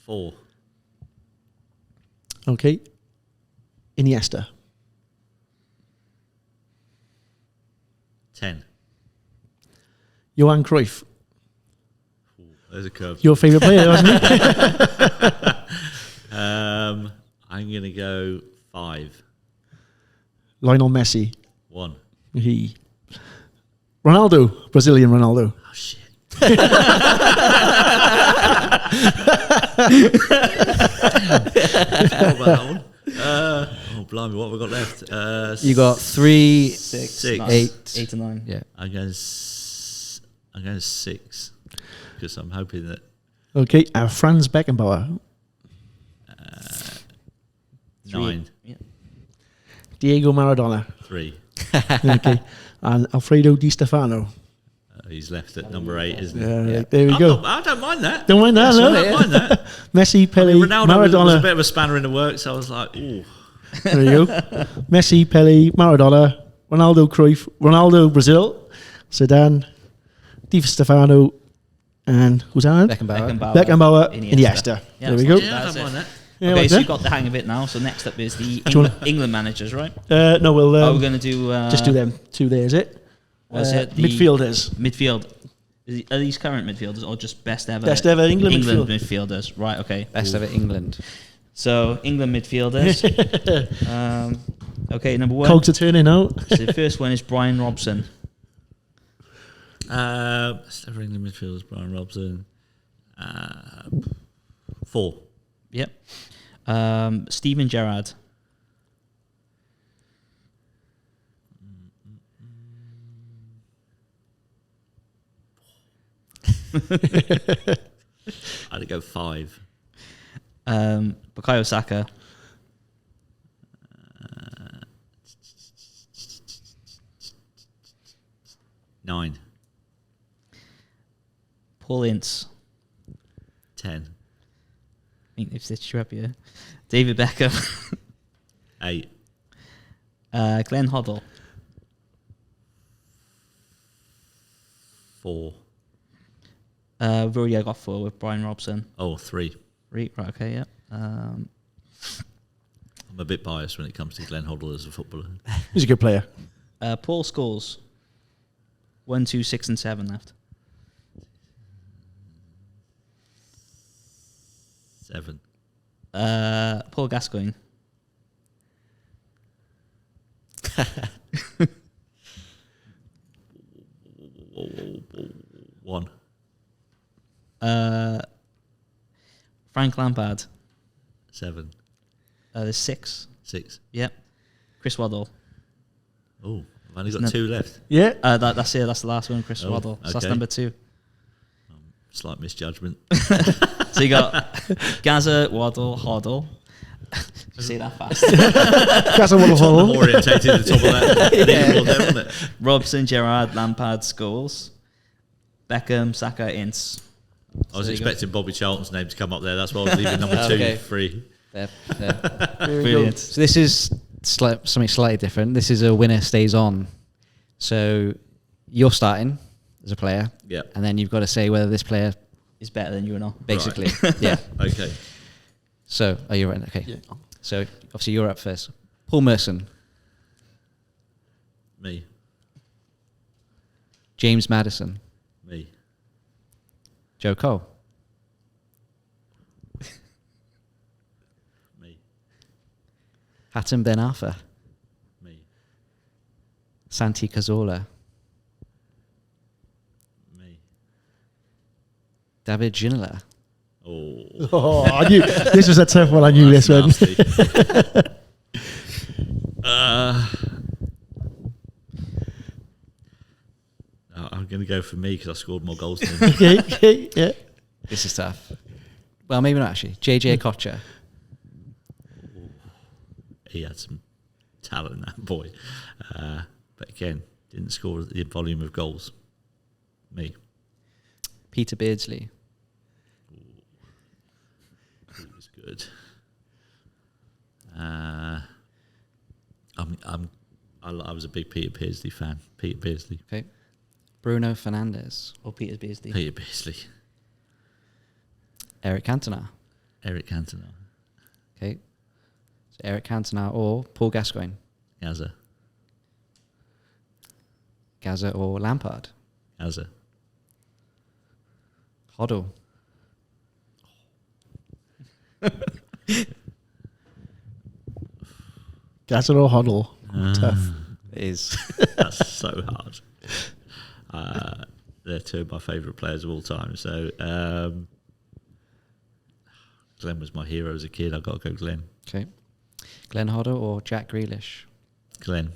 Speaker 3: 4.
Speaker 4: Okay. Iniesta.
Speaker 3: 10.
Speaker 4: Johan Cruyff.
Speaker 3: Ooh, there's a curve.
Speaker 4: Your favourite player, wasn't it?
Speaker 3: I'm going to go 5.
Speaker 4: Lionel Messi.
Speaker 3: 1.
Speaker 4: Ronaldo. Brazilian Ronaldo.
Speaker 3: Oh, shit. Oh, blimey, what have we got left?
Speaker 1: You got 3,
Speaker 2: 6,
Speaker 3: 6.
Speaker 2: 9,
Speaker 1: 8.
Speaker 2: 8 and 9.
Speaker 1: Yeah.
Speaker 3: I'm going 6 because I'm hoping that
Speaker 4: Okay. Franz Beckenbauer.
Speaker 3: 9.
Speaker 2: Yeah.
Speaker 4: Diego Maradona.
Speaker 3: 3.
Speaker 4: Okay. And Alfredo Di Stefano.
Speaker 3: He's left at number 8, isn't he?
Speaker 4: Yeah. There we go.
Speaker 3: I don't mind that.
Speaker 4: Don't mind that, no?
Speaker 3: I don't mind that.
Speaker 4: Messi, Pele,
Speaker 3: Ronaldo
Speaker 4: Maradona.
Speaker 3: was a bit of a spanner in the works. So I was like, ooh.
Speaker 4: There you go. Messi, Pele, Maradona, Ronaldo, Cruyff, Ronaldo, Brazil, Zidane, Di Stefano, and who's that? Beckenbauer, Iniesta.
Speaker 2: Yeah,
Speaker 4: There we go.
Speaker 3: Yeah, I
Speaker 2: That's
Speaker 3: don't mind
Speaker 2: it.
Speaker 3: that.
Speaker 4: Yeah,
Speaker 2: Okay,
Speaker 4: like
Speaker 2: so
Speaker 4: that.
Speaker 2: you've got the hang of it now. So next up is the
Speaker 4: you wanna-
Speaker 2: England managers, right?
Speaker 4: No, we'll
Speaker 2: We're going to do...
Speaker 4: just do them two there, is it?
Speaker 2: Was it the
Speaker 4: midfielders.
Speaker 2: Midfield. Are these current midfielders or just best ever?
Speaker 4: Best ever England
Speaker 2: midfielders. Right, okay.
Speaker 1: Best ever England.
Speaker 2: So, England midfielders. Okay, number 1.
Speaker 4: Cogs are turning out.
Speaker 2: So the first one is Brian Robson.
Speaker 3: Best ever England midfielders, Brian Robson. 4.
Speaker 2: Yep. Steven Gerrard.
Speaker 3: I'd go 5.
Speaker 2: Bukayo Saka.
Speaker 3: 9.
Speaker 2: Paul Ince.
Speaker 3: 10.
Speaker 2: I think they've stitched you up here. David Beckham.
Speaker 3: 8.
Speaker 2: Glenn Hoddle.
Speaker 3: 4.
Speaker 2: We've already got 4 with Brian Robson.
Speaker 3: Oh, 3.
Speaker 2: Right, okay, yeah.
Speaker 3: I'm a bit biased when it comes to Glenn Hoddle as a footballer.
Speaker 4: He's a good player.
Speaker 2: Paul Scholes. 1, 2, 6, and 7 left.
Speaker 3: 7.
Speaker 2: Paul Gascoigne.
Speaker 3: 1.
Speaker 2: Frank Lampard.
Speaker 3: 7.
Speaker 2: There's 6.
Speaker 3: 6.
Speaker 2: Yep. Chris Waddle.
Speaker 3: Oh, I've only got 2 left.
Speaker 4: Yeah.
Speaker 2: That's it. That's the last one, Chris Waddle. So that's
Speaker 3: okay.
Speaker 2: number 2.
Speaker 3: Slight misjudgment.
Speaker 2: So you got Gaza, Waddle, Hoddle. Say that fast.
Speaker 4: That's a wonderful.
Speaker 3: Orientated at the top of that. There, wasn't it?
Speaker 2: Robson, Gerrard, Lampard, Scholes, Beckham, Saka, Ince.
Speaker 3: I was
Speaker 2: there you
Speaker 3: expecting Bobby Charlton's name to come up there. That's why I was leaving number 2
Speaker 1: Okay.
Speaker 3: free.
Speaker 1: There.
Speaker 2: Brilliant.
Speaker 1: So this is something slightly different. This is a winner stays on. So you're starting as a player,
Speaker 3: Yeah.
Speaker 1: and then you've got to say whether this player,
Speaker 2: Is better than you or not.
Speaker 1: basically, yeah.
Speaker 3: Okay.
Speaker 1: So, are you right? Okay.
Speaker 4: Yeah.
Speaker 1: So obviously you're up first. Paul Merson,
Speaker 3: Me.
Speaker 1: James Maddison,
Speaker 3: Me.
Speaker 1: Joe Cole,
Speaker 3: Me.
Speaker 1: Hatem Ben Arfa,
Speaker 3: Me.
Speaker 1: Santi Cazorla.
Speaker 3: Me.
Speaker 1: David Ginola.
Speaker 3: Oh,
Speaker 4: I knew this was a tough one. I knew this one.
Speaker 3: I'm going to go for me because I scored more goals than him.
Speaker 4: Okay, yeah.
Speaker 1: This is tough. Well, maybe not actually. JJ Kocher.
Speaker 3: He had some talent, that boy. But again, didn't score the volume of goals. Me.
Speaker 1: Peter Beardsley.
Speaker 3: He was good. I was a big Peter Beardsley fan. Peter Beardsley.
Speaker 1: Okay. Bruno Fernandes.
Speaker 2: Or Peter Beardsley.
Speaker 3: Peter Beardsley.
Speaker 1: Eric Cantona.
Speaker 3: Eric Cantona.
Speaker 1: Okay. So Eric Cantona or Paul Gascoigne.
Speaker 3: Gaza.
Speaker 1: Gaza or Lampard.
Speaker 3: Gaza.
Speaker 1: Hoddle.
Speaker 4: Gaza or Huddle. Tough.
Speaker 1: It is.
Speaker 3: That's so hard. They're two of my favourite players of all time. So Glenn was my hero as a kid. I've got to go Glenn.
Speaker 1: Okay. Glenn Hoddle or Jack Grealish.
Speaker 3: Glenn.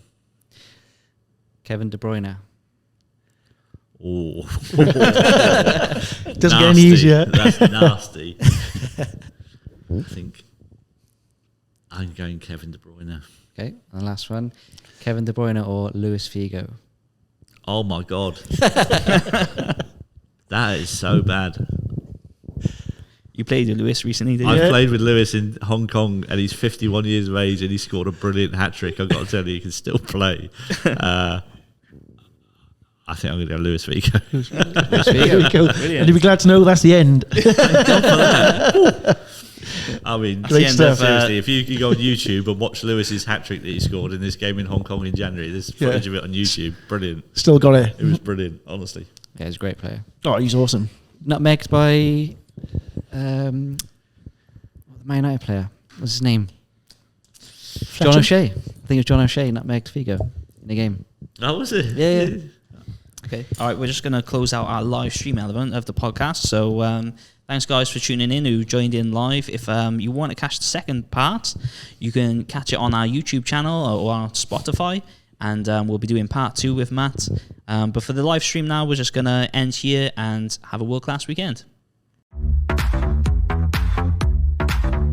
Speaker 1: Kevin De Bruyne.
Speaker 3: Oh,
Speaker 4: Doesn't get any easier.
Speaker 3: That's nasty. I think I'm going Kevin De Bruyne.
Speaker 1: Okay. And the last one. Kevin De Bruyne or Luis Figo.
Speaker 3: Oh my God. That is so bad.
Speaker 2: You played with Lewis recently, did you?
Speaker 3: I played with Lewis in Hong Kong and he's 51 years of age and he scored a brilliant hat-trick. I've got to tell you, he can still play. I think I'm going to go Luis Figo.
Speaker 4: There we go. And you'll be glad to know that's the end.
Speaker 3: I mean,
Speaker 4: Great stuff.
Speaker 3: seriously, if you go on YouTube and watch Lewis's hat-trick that he scored in this game in Hong Kong in January, there's footage of it on YouTube. Brilliant.
Speaker 4: Still got it.
Speaker 3: It was brilliant, honestly.
Speaker 1: Yeah, he's a great player.
Speaker 4: Oh, he's awesome.
Speaker 1: Nutmegged by the Man United player. What's his name? John O'Shea. I think it was John O'Shea nutmegged Figo in the game.
Speaker 3: Oh, was it?
Speaker 1: Yeah.
Speaker 2: Okay. All right, we're just going to close out our live stream element of the podcast. So thanks, guys, for tuning in who joined in live. If you want to catch the second part, you can catch it on our YouTube channel or on Spotify. And we'll be doing part 2 with Matt. But for the live stream now, we're just going to end here and have a world-class weekend.